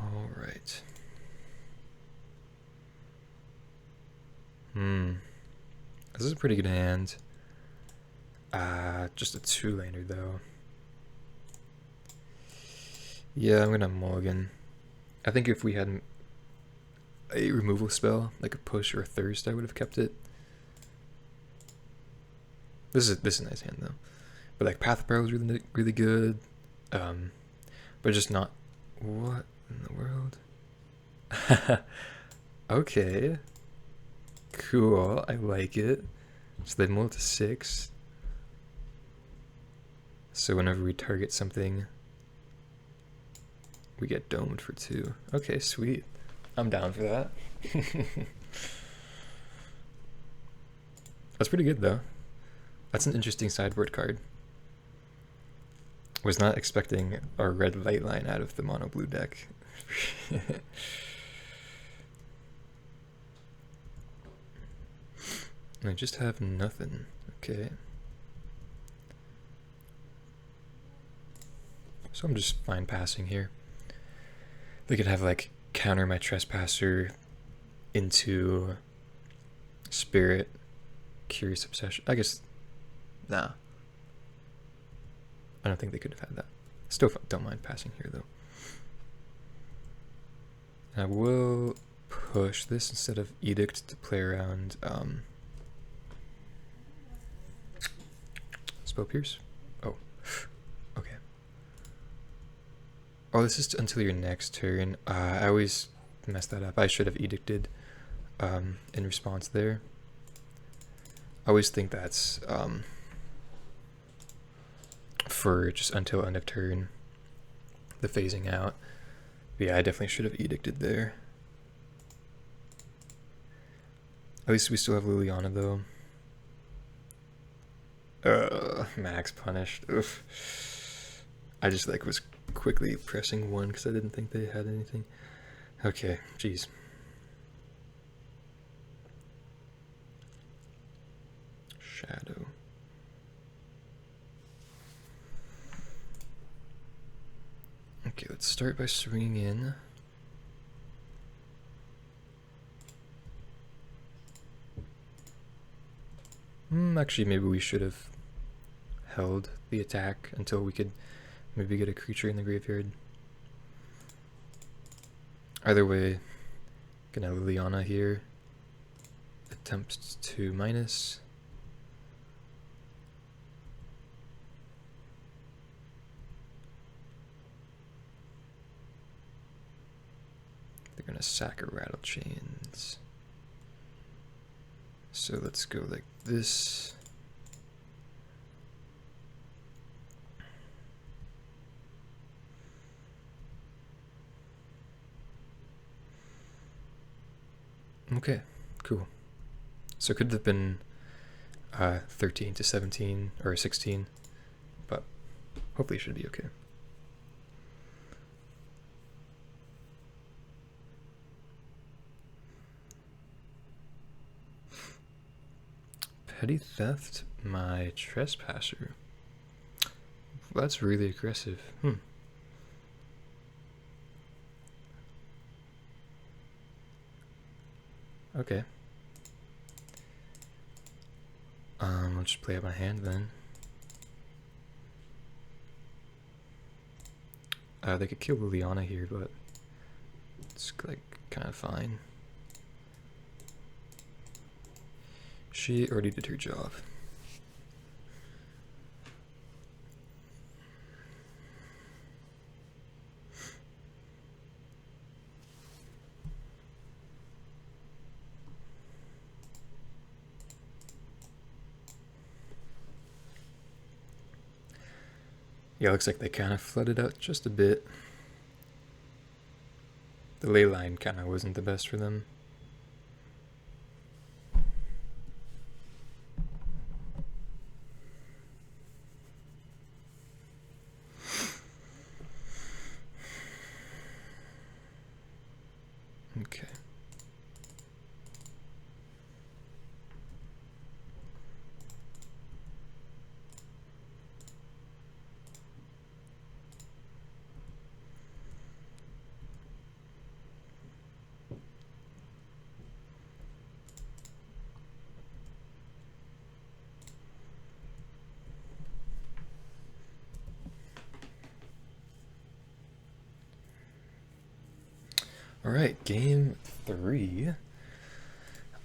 All right. This is a pretty good hand. Just a 2-laner though. Yeah, I'm gonna mulligan. I think if we had a removal spell, like a push or a thirst, I would have kept it. This is a nice hand though. But like Path of Peril is really good. But just not. What in the world? Okay. Cool. I like it. So they mull to 6. So whenever we target something, we get domed for 2. Okay, sweet. I'm down for that. That's pretty good though. That's an interesting sideboard card. Was not expecting a red light line out of the mono blue deck. I just have nothing. Okay. So I'm just fine passing here. They could have like counter my Trespasser into Spirit, Curious Obsession. I guess, nah. I don't think they could have had that. Still don't mind passing here though. And I will push this instead of Edict to play around Spell Pierce. Oh, okay. Oh, this is until your next turn. I always messed that up. I should have Edicted in response there. I always think that's for just until end of turn, the phasing out. But yeah, I definitely should have Edicted there. At least we still have Liliana though. Max punished. Oof. I just like was quickly pressing 1 because I didn't think they had anything. Okay, jeez. Shadow. Okay, let's start by swinging in. Actually, maybe we should have held the attack until we could maybe get a creature in the graveyard. Either way, gonna have Liliana here. Attempts to minus. They're gonna sack a Rattle Chains. So let's go like this. Okay, cool. So it could have been 13 to 17 or 16, but hopefully it should be okay. Petty Theft my Trespasser. That's really aggressive. Okay. I'll just play out my hand then. They could kill Liliana here, but it's like kind of fine. She already did her job. Yeah, looks like they kind of flooded out just a bit. The ley line kind of wasn't the best for them. Okay. All right, game 3.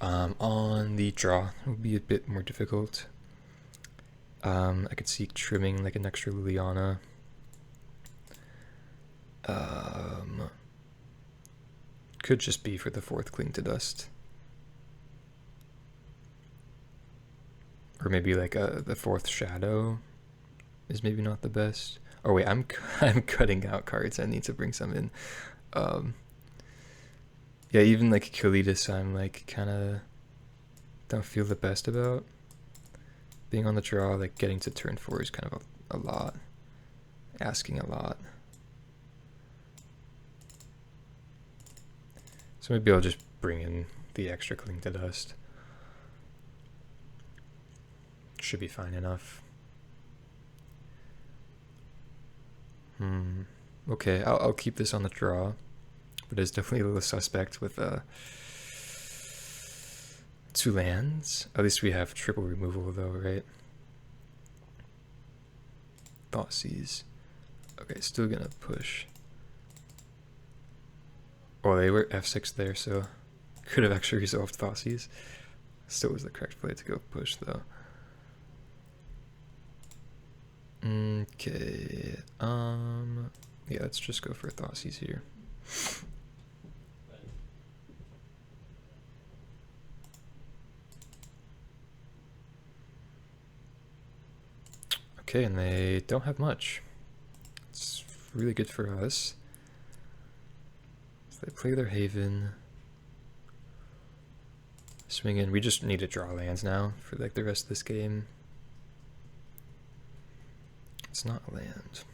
On the draw, it will be a bit more difficult. I could see trimming like an extra Liliana. Could just be for the 4th Cling to Dust. Or maybe like the fourth shadow is maybe not the best. Oh wait, I'm cutting out cards. I need to bring some in. Yeah, even like Kalitas, I'm like kind of don't feel the best about. Being on the draw, like getting to turn 4 is kind of a lot. Asking a lot. So maybe I'll just bring in the extra Cling to Dust. Should be fine enough. Okay, I'll keep this on the draw. But it's definitely a little suspect with 2 lands. At least we have triple removal though, right? Thoughtseize. Okay, still gonna push. Oh, they were F6 there, so could have actually resolved Thoughtseize. Still was the correct play to go push though. Okay, yeah, let's just go for Thoughtseize here. Okay, and they don't have much. It's really good for us. So they play their Haven. Swing in. We just need to draw lands now for like the rest of this game. It's not a land.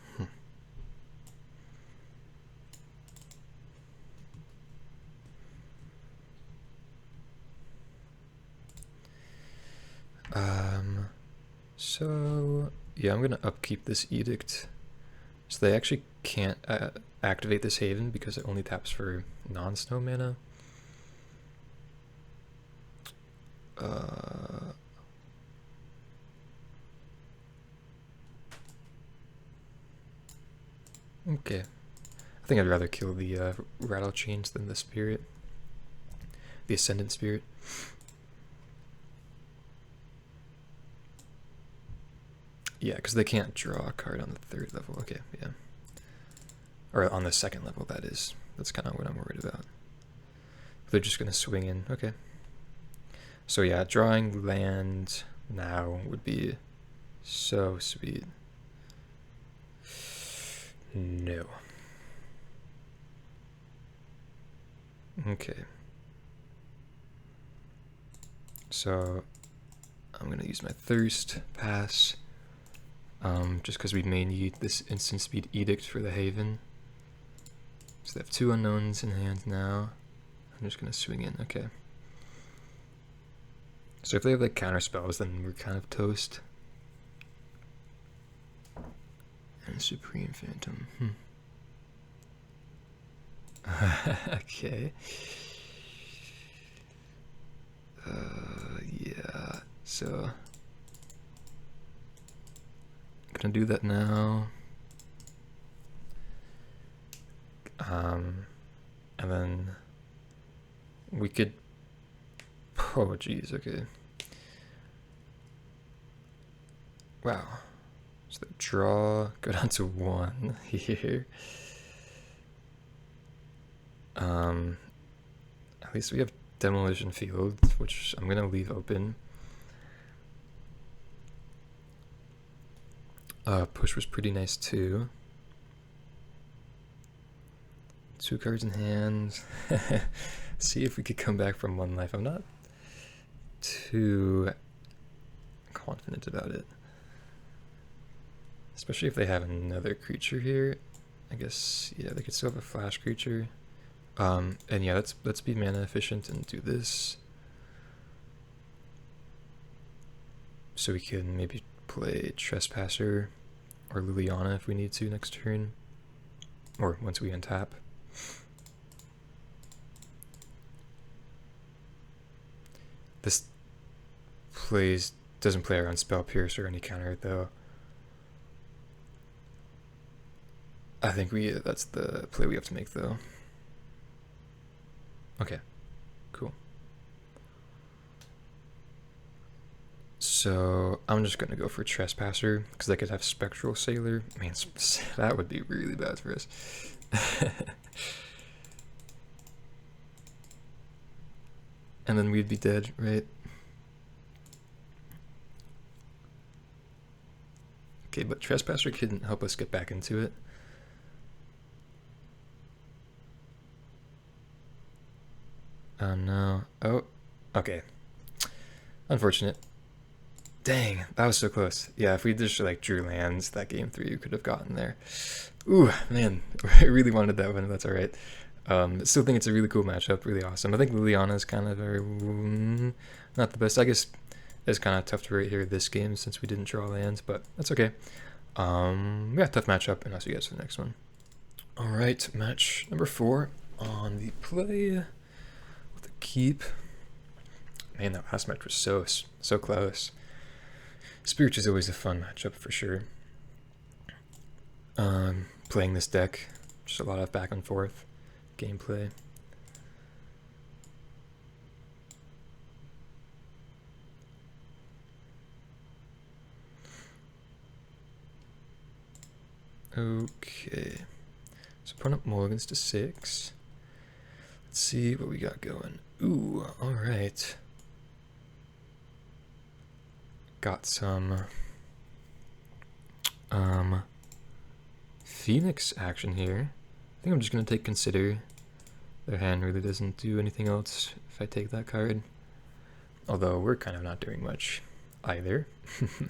So yeah, I'm gonna upkeep this Edict. So they actually can't activate this Haven because it only taps for non-snow mana. Okay. I think I'd rather kill the Rattle Chains than the Spirit. The Ascendant Spirit. Yeah, because they can't draw a card on the 3rd level. Okay, yeah. Or on the 2nd level, that is. That's kind of what I'm worried about. They're just going to swing in. Okay. So yeah, drawing land now would be so sweet. No. Okay. So I'm going to use my Thirst, pass. Just because we may need this instant speed Edict for the Haven. So they have 2 unknowns in hand now. I'm just going to swing in. Okay. So if they have like counter spells, then we're kind of toast. And Supreme Phantom. Okay. Yeah. So I'm gonna do that now. And then we could. Oh, geez. Okay. Wow. So the draw, go down to 1 here. At least we have Demolition Field, which I'm gonna leave open. Push was pretty nice too. 2 cards in hand. See if we could come back from 1 life. I'm not too confident about it. Especially if they have another creature here. I guess, yeah, they could still have a flash creature. And yeah, let's be mana efficient and do this. So we can maybe play Trespasser or Liliana if we need to next turn. Or once we untap. This doesn't play around Spell Pierce or any counter though. I think that's the play we have to make though. Okay, cool. So I'm just gonna go for Trespasser because I could have Spectral Sailor. I mean, that would be really bad for us. And then we'd be dead, right? Okay, but Trespasser couldn't help us get back into it. Oh no. Oh, okay. Unfortunate. Dang, that was so close. Yeah, if we just like drew lands that game 3, we could have gotten there. Ooh, man, I really wanted that one. That's all right. Still think it's a really cool matchup, really awesome. I think Liliana is kind of very not the best. I guess it's kind of tough to rate here this game since we didn't draw lands, but that's okay. Yeah, tough matchup, and I'll see you guys for the next one. All right, match number 4 on the play with the keep. Man, that last match was so close. Spirit is always a fun matchup for sure. Playing this deck, just a lot of back and forth gameplay. Okay, so putting up mulligans to 6. Let's see what we got going. Ooh, all right. Got some Phoenix action here. I think I'm just gonna take Consider. Their hand really doesn't do anything else if I take that card. Although we're kind of not doing much either. Okay,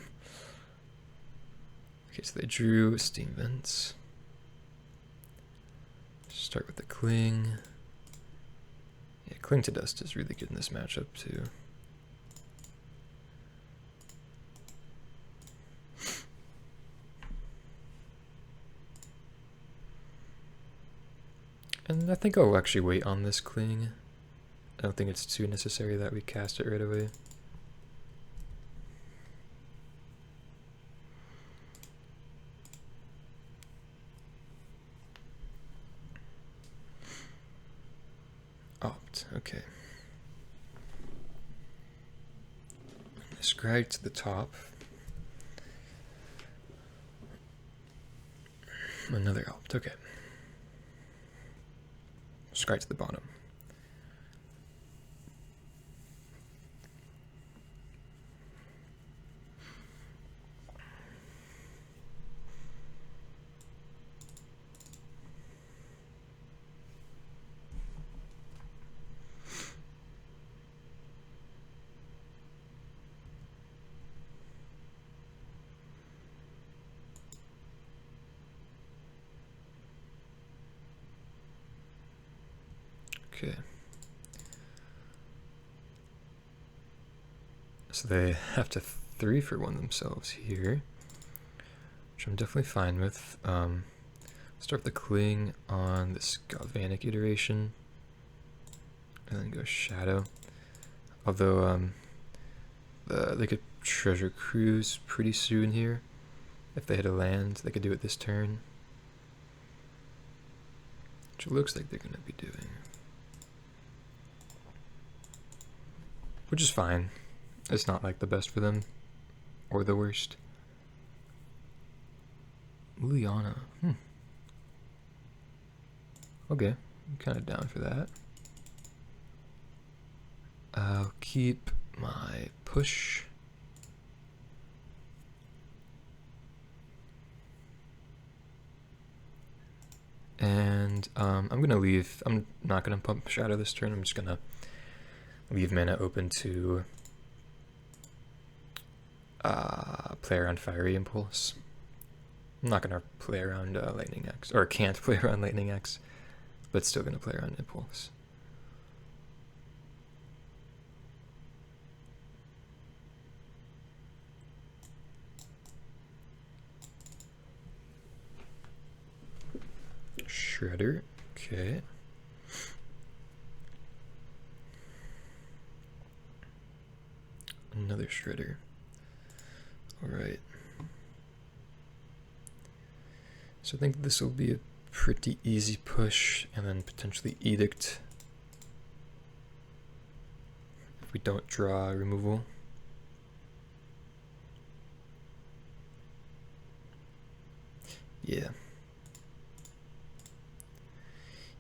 so they drew Steam Vents. Start with the Cling. Yeah, Cling to Dust is really good in this matchup too. And I think I'll actually wait on this Cling. I don't think it's too necessary that we cast it right away. Opt, okay. Scribe to the top. Another opt, okay. Scribe to the bottom. Okay. So they have to 3 for 1 themselves here, which I'm definitely fine with. Start the Cling on this Galvanic iteration, and then go Shadow. Although they could Treasure Cruise pretty soon here. If they had a land, they could do it this turn, which it looks like they're going to be doing. Which is fine. It's not like the best for them, or the worst. Liliana. Okay, I'm kind of down for that. I'll keep my push. And I'm gonna leave. I'm not gonna pump Shadow this turn. I'm just gonna leave mana open to play around Fiery Impulse. I'm not going to play around Lightning X, or can't play around Lightning X, but still going to play around Impulse. Shredder, okay. Another Shredder. Alright. So I think this will be a pretty easy push, and then potentially Edict if we don't draw removal. Yeah.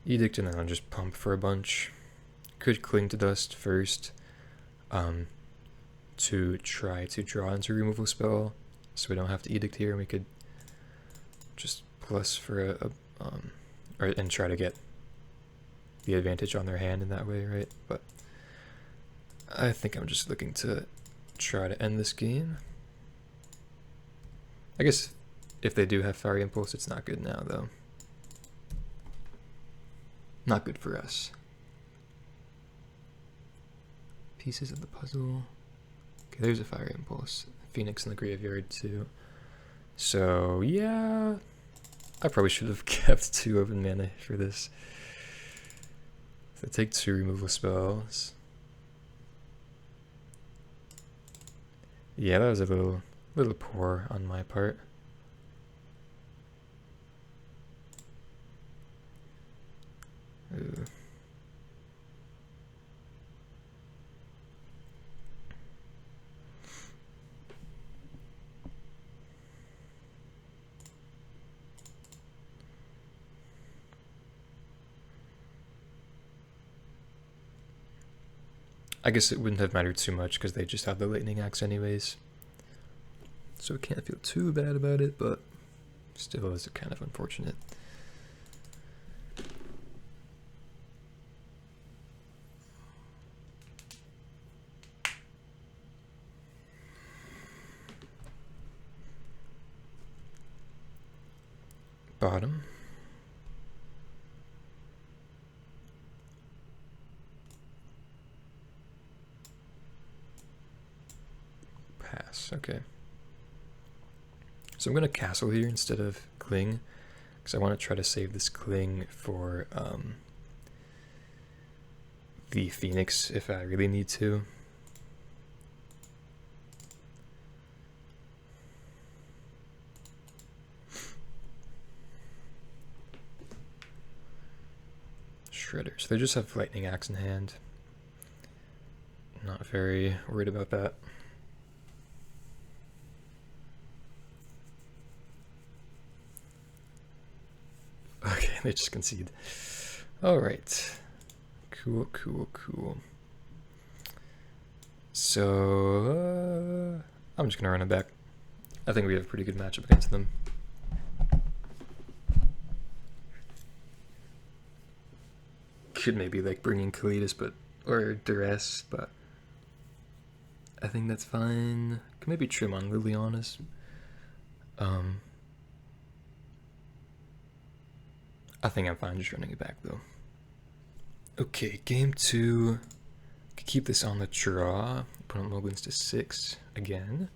Edict, and then I'll just pump for a bunch. Could Cling to Dust first. To try to draw into a removal spell, so we don't have to Edict here, and we could just plus for and try to get the advantage on their hand in that way, right? But I think I'm just looking to try to end this game. I guess if they do have Fiery Impulse, it's not good now, though. Not good for us. Pieces of the puzzle. Okay, there's a Fiery Impulse. Phoenix in the graveyard, too. So, yeah. I probably should have kept 2 open mana for this. So I take 2 removal spells. Yeah, that was a little poor on my part. Ooh. I guess it wouldn't have mattered too much because they just have the Lightning Axe anyways. So I can't feel too bad about it, but still is kind of unfortunate. Bottom. Pass, okay. So I'm going to castle here instead of cling, because I want to try to save this cling for the Phoenix if I really need to. Shredder. So they just have Lightning Axe in hand. Not very worried about that. Okay, they just concede. Alright. Cool, cool, cool. So, I'm just going to run it back. I think we have a pretty good matchup against them. Could maybe like bring in Kalitas, or Duress, but I think that's fine. Could maybe trim on Liliana's. I think I'm fine just running it back though. Okay, game 2. Could keep this on the draw. Opponent mobilins to 6 again.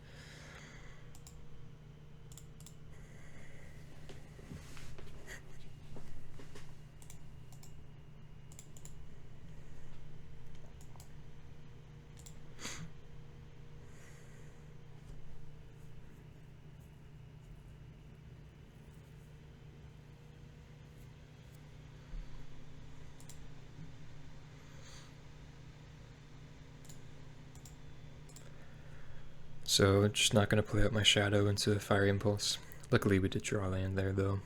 So, just not going to play out my shadow into a Fiery Impulse. Luckily we did draw land there though.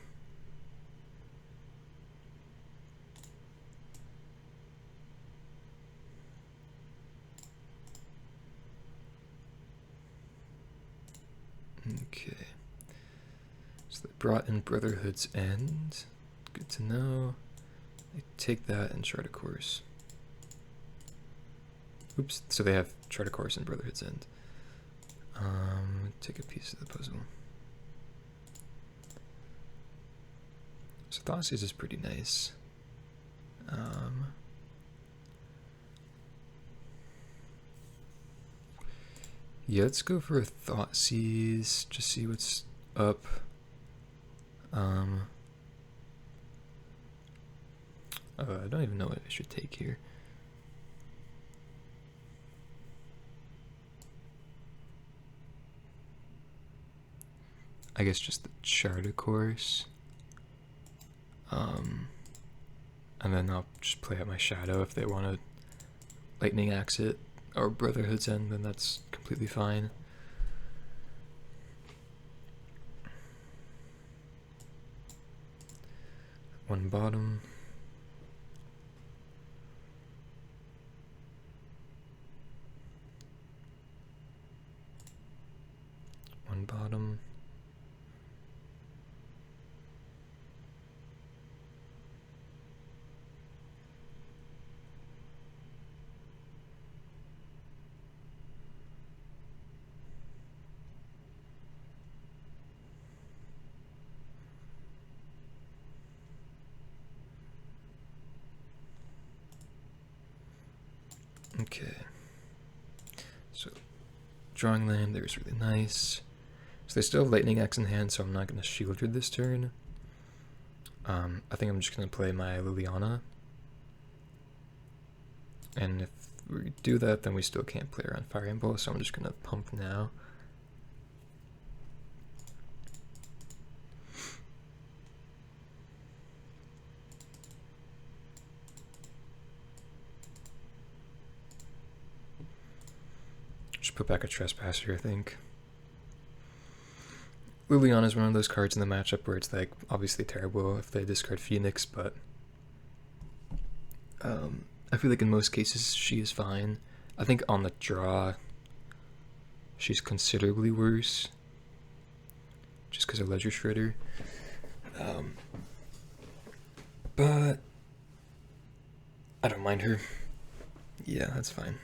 Okay. So they brought in Brotherhood's End. Good to know. I take that and chart a course. Oops, so they have chart a course and Brotherhood's End. Take a piece of the puzzle. So Thoughtseize is pretty nice. Yeah, let's go for a Thoughtseize, just see what's up. I don't even know what I should take here. I guess just the Charter course. And then I'll just play out my shadow if they want to Lightning Axe it or Brotherhood's End, then that's completely fine. One bottom. One bottom. Okay. So, drawing land there is really nice. So they still have Lightning Axe in hand, so I'm not going to Sheoldred this turn. I think I'm just going to play my Liliana. And if we do that, then we still can't play around Fire Impulse, so I'm just going to pump now. Just put back a Trespasser, I think. Liliana is one of those cards in the matchup where it's like obviously terrible if they discard Phoenix, but I feel like in most cases she is fine. I think on the draw she's considerably worse just because of Ledger Shredder. But I don't mind her. Yeah, that's fine.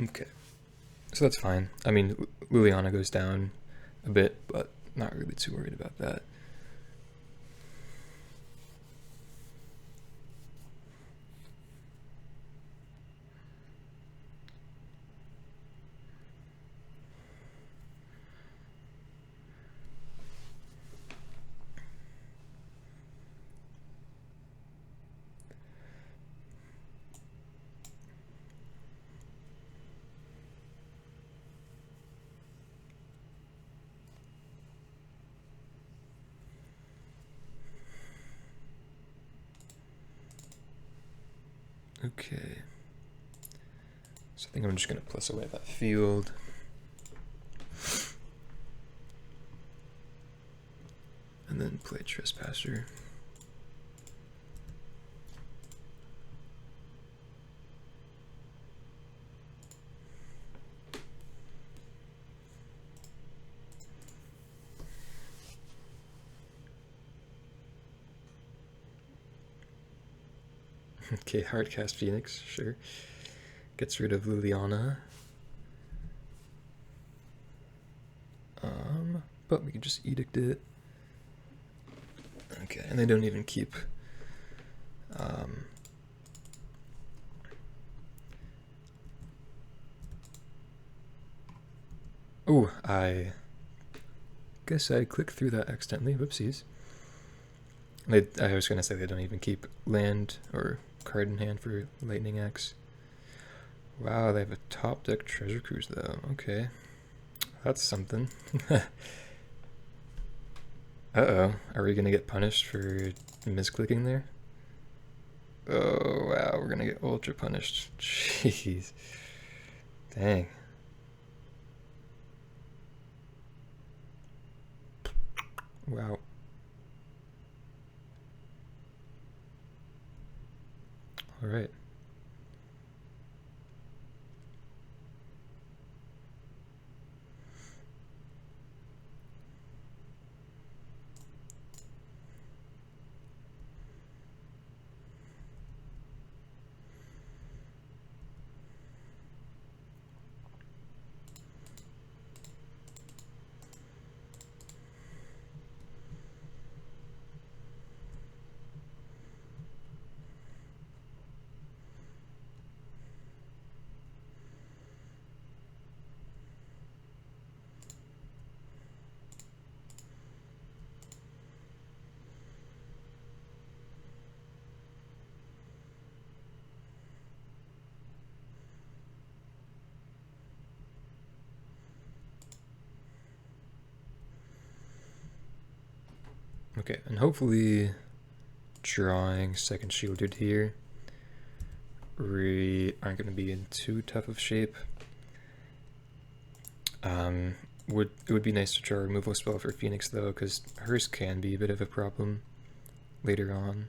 Okay, so that's fine. I mean, Liliana goes down a bit, but not really too worried about that. Okay, so I think I'm just going to plus away that field. And then play Trespasser. Okay, hardcast Phoenix, sure. Gets rid of Liliana. But we can just Edict it. Okay, and they don't even keep oh, I guess I clicked through that accidentally. Whoopsies. I was gonna say they don't even keep land or card in hand for Lightning Axe. Wow, they have a top deck Treasure Cruise though. Okay, that's something. Uh-oh, are we gonna get punished for misclicking there? Oh wow, we're gonna get ultra punished. Jeez. Dang. Wow. Alright. Okay, and hopefully drawing second Sheoldred here, we aren't going to be in too tough of shape. It would be nice to draw a removal spell for Phoenix though, because hers can be a bit of a problem later on.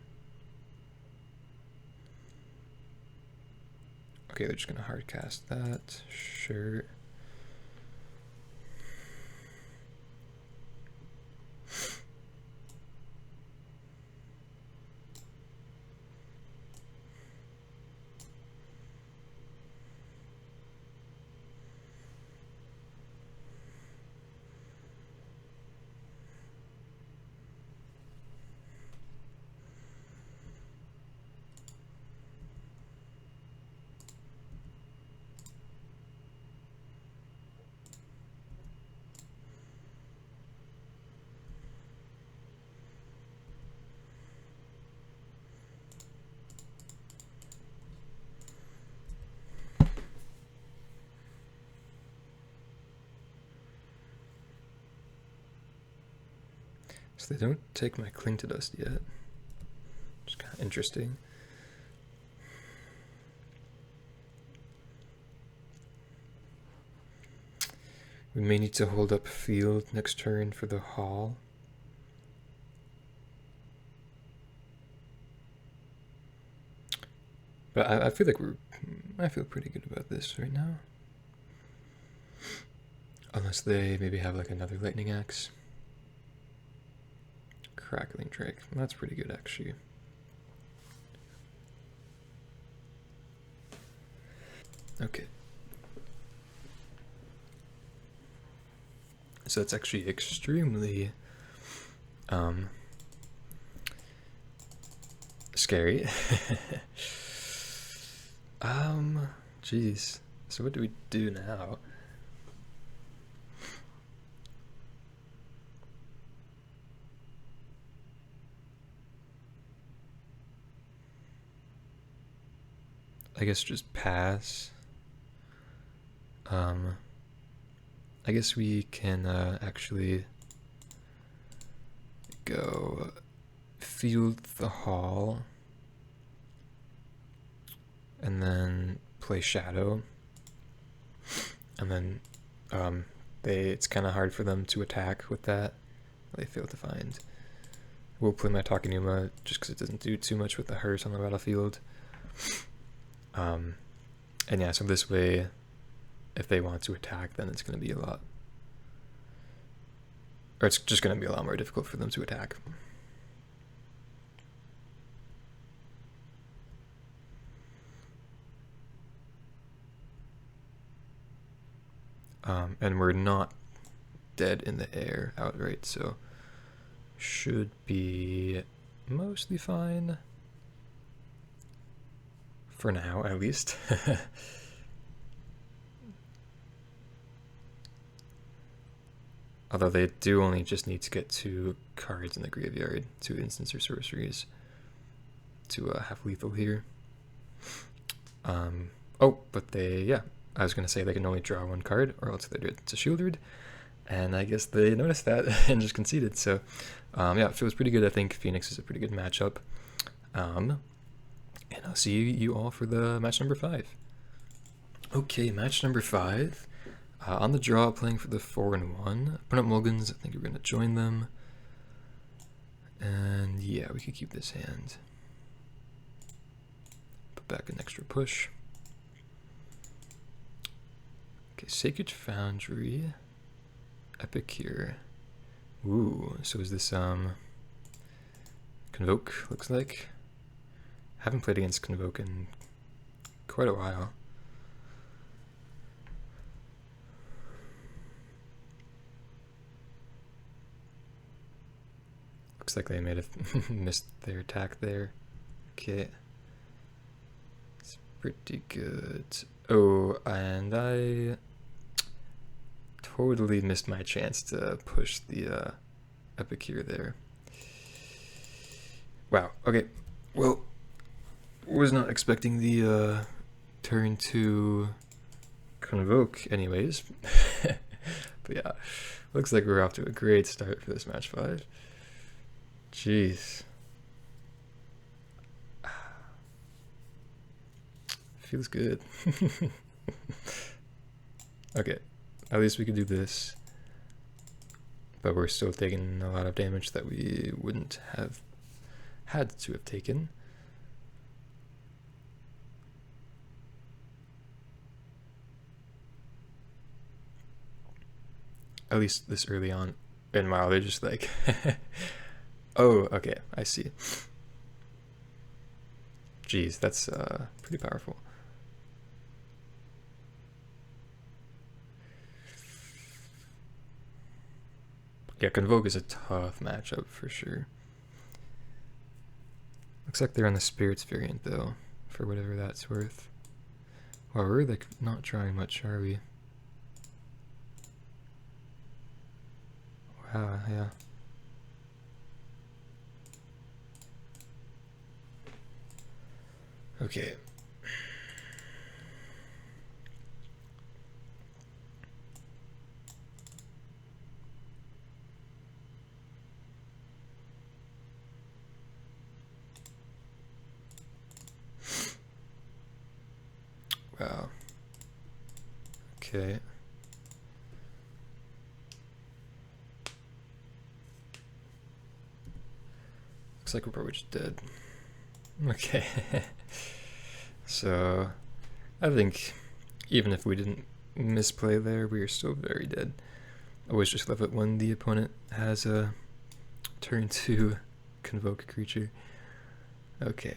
Okay, they're just going to hard cast that, sure. So they don't take my Cling to Dust yet. Which is kind of interesting. We may need to hold up field next turn for the Hall. But I feel like I feel pretty good about this right now. Unless they maybe have like another Lightning Axe. Crackling Drake. That's pretty good actually. Okay. So it's actually extremely scary. Jeez. So what do we do now? I guess just pass. I guess we can actually go field the Hall and then play Shadow, and then it's kind of hard for them to attack with that. They fail to find. We'll play my Takenuma just because it doesn't do too much with the hurt on the battlefield. And yeah, so this way, if they want to attack, then it's going to be a lot, or it's just going to be a lot more difficult for them to attack. And we're not dead in the air outright, so should be mostly fine. For now, at least. Although they do only just need to get 2 cards in the graveyard, 2 instants or sorceries, to have lethal here. Oh, but yeah, I was going to say they can only draw 1 card, or else they're dead to Sheoldred, and I guess they noticed that and just conceded. So, yeah, it feels pretty good. I think Phoenix is a pretty good matchup. And I'll see you all for the match number 5. Okay, match number 5. On the draw, playing for the 4-1. Opponent Mulligans, I think we're going to join them. And yeah, we could keep this hand. Put back an extra push. Okay, Sacred Foundry. Epic here. Ooh, so is this Convoke, looks like. Haven't played against Convoke in quite a while. Looks like they may have missed their attack there. Okay. It's pretty good. Oh, and I totally missed my chance to push the Epic here there. Wow, okay. Well, was not expecting the turn to Convoke anyways. But yeah, looks like we're off to a great start for this match 5. Jeez. Feels good. Okay, at least we could do this. But we're still taking a lot of damage that we wouldn't have had to have taken. At least this early on. And wow, they're just like, oh, okay, I see. Jeez, that's pretty powerful. Yeah, Convoke is a tough matchup for sure. Looks like they're on the Spirits variant though, for whatever that's worth. Wow, we're like not trying much, are we? Wow, yeah. Okay. Okay. Looks like we're probably just dead. Okay. So, I think even if we didn't misplay there, we are still very dead. I always just love it when the opponent has a turn 2 Convoke creature. Okay.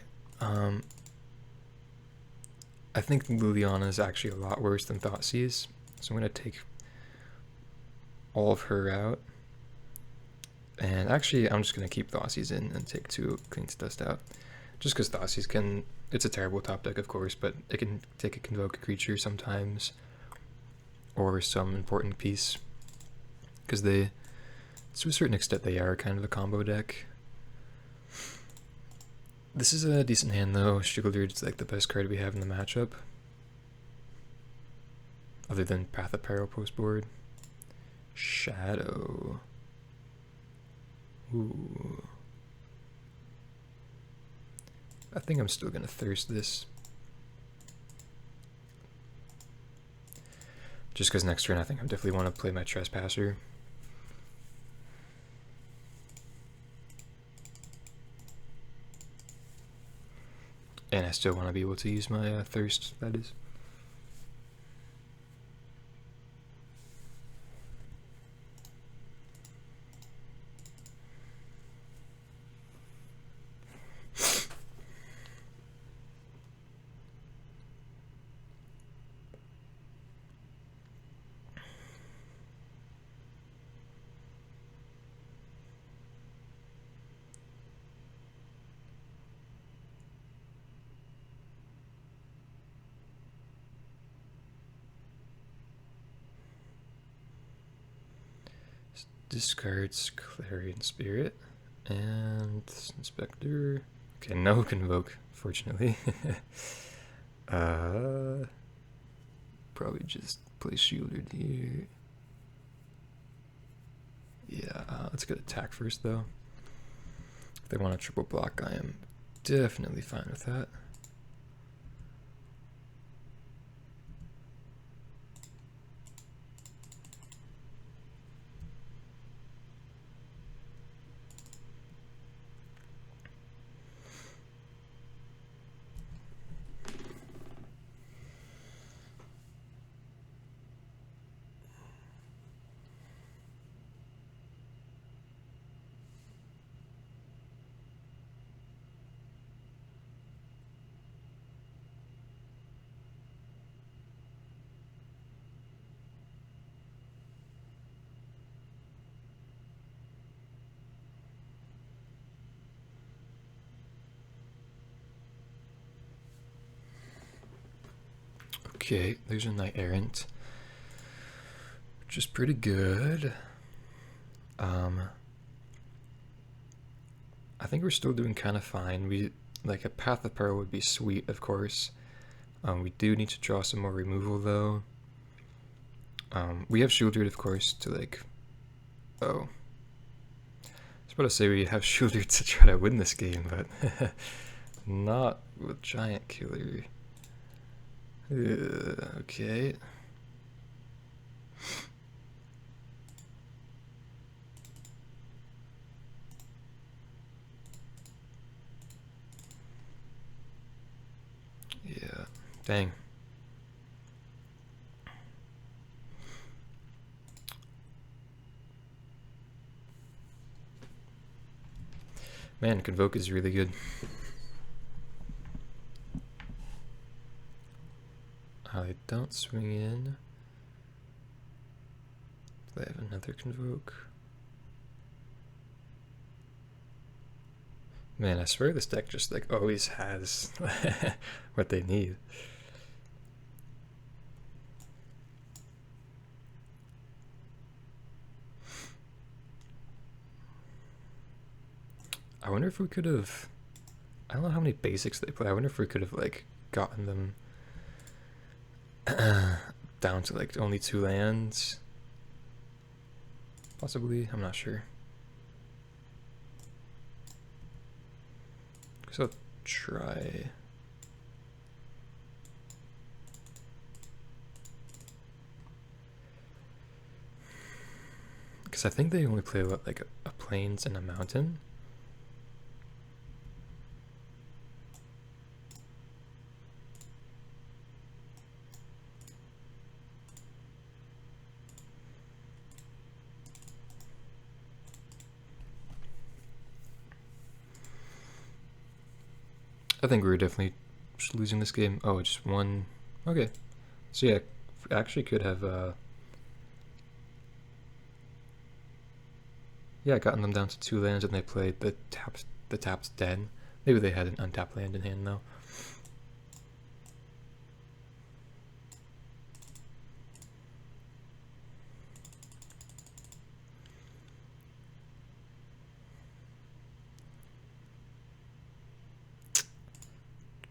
I think Liliana is actually a lot worse than Thoughtseize, so I'm going to take all of her out. And actually, I'm just going to keep Thoughtseize in and take 2 Cleanse Dust out. Just because Thoughtseize can, it's a terrible top deck, of course, but it can take a Convoke creature sometimes, or some important piece. Because they, to a certain extent, they are kind of a combo deck. This is a decent hand though. Sheoldred's like the best card we have in the matchup. Other than Path of Peril post board. Shadow. Ooh. I think I'm still gonna thirst this. Just because next turn I think I definitely want to play my Trespasser. And I still want to be able to use my thirst, that is. Discards Clarion Spirit and Inspector. Okay, no Convoke, fortunately. Probably just play Sheoldred here. Yeah, let's get attack first though. If they want a triple block, I am definitely fine with that. Okay, there's a Eye Tyrant, which is pretty good. I think we're still doing kind of fine. We like a Path of Peril would be sweet, of course. We do need to draw some more removal though. We have Sheoldred, of course, to like. Oh, I was about to say we have Sheoldred to try to win this game, but not with Giant Killer. Okay. Yeah, dang. Man, Convoke is really good. I don't swing in. Do they have another Convoke? Man, I swear this deck just like always has what they need. I wonder if we could have, I don't know how many basics they play. I wonder if we could have like gotten them down to like only 2 lands. Possibly, I'm not sure. So try. Because I think they only play what, like a plains and a mountain. I think we were definitely just losing this game. Oh, just one. Okay. So yeah, actually could have yeah, gotten them down to 2 lands and they played the tapped den. Maybe they had an untapped land in hand though.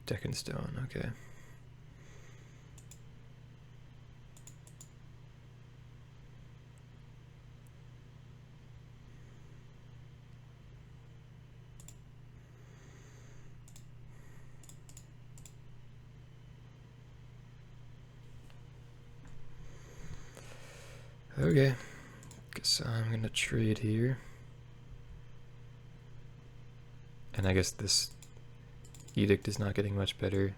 Deck and stone, okay. Okay, guess I'm gonna trade here. And I guess this Edict is not getting much better.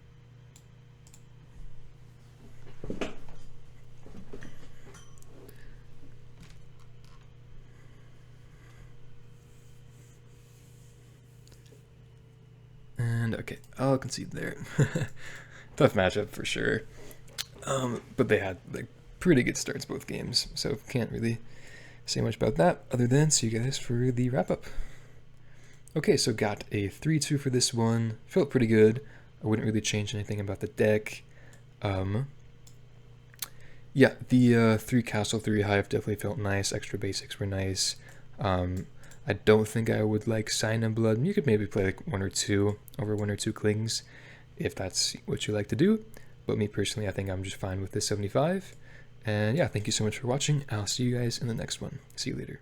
And okay, I'll concede there. Tough matchup for sure. But they had like pretty good starts both games, so can't really say much about that other than see you guys for the wrap up. Okay, so got a 3-2 for this one. Felt pretty good. I wouldn't really change anything about the deck. Yeah, the 3 Castle, 3 Hive definitely felt nice. Extra basics were nice. I don't think I would like Sign in Blood. You could maybe play like 1 or 2 over 1 or 2 Clings if that's what you like to do. But me personally, I think I'm just fine with this 75. And yeah, thank you so much for watching. I'll see you guys in the next one. See you later.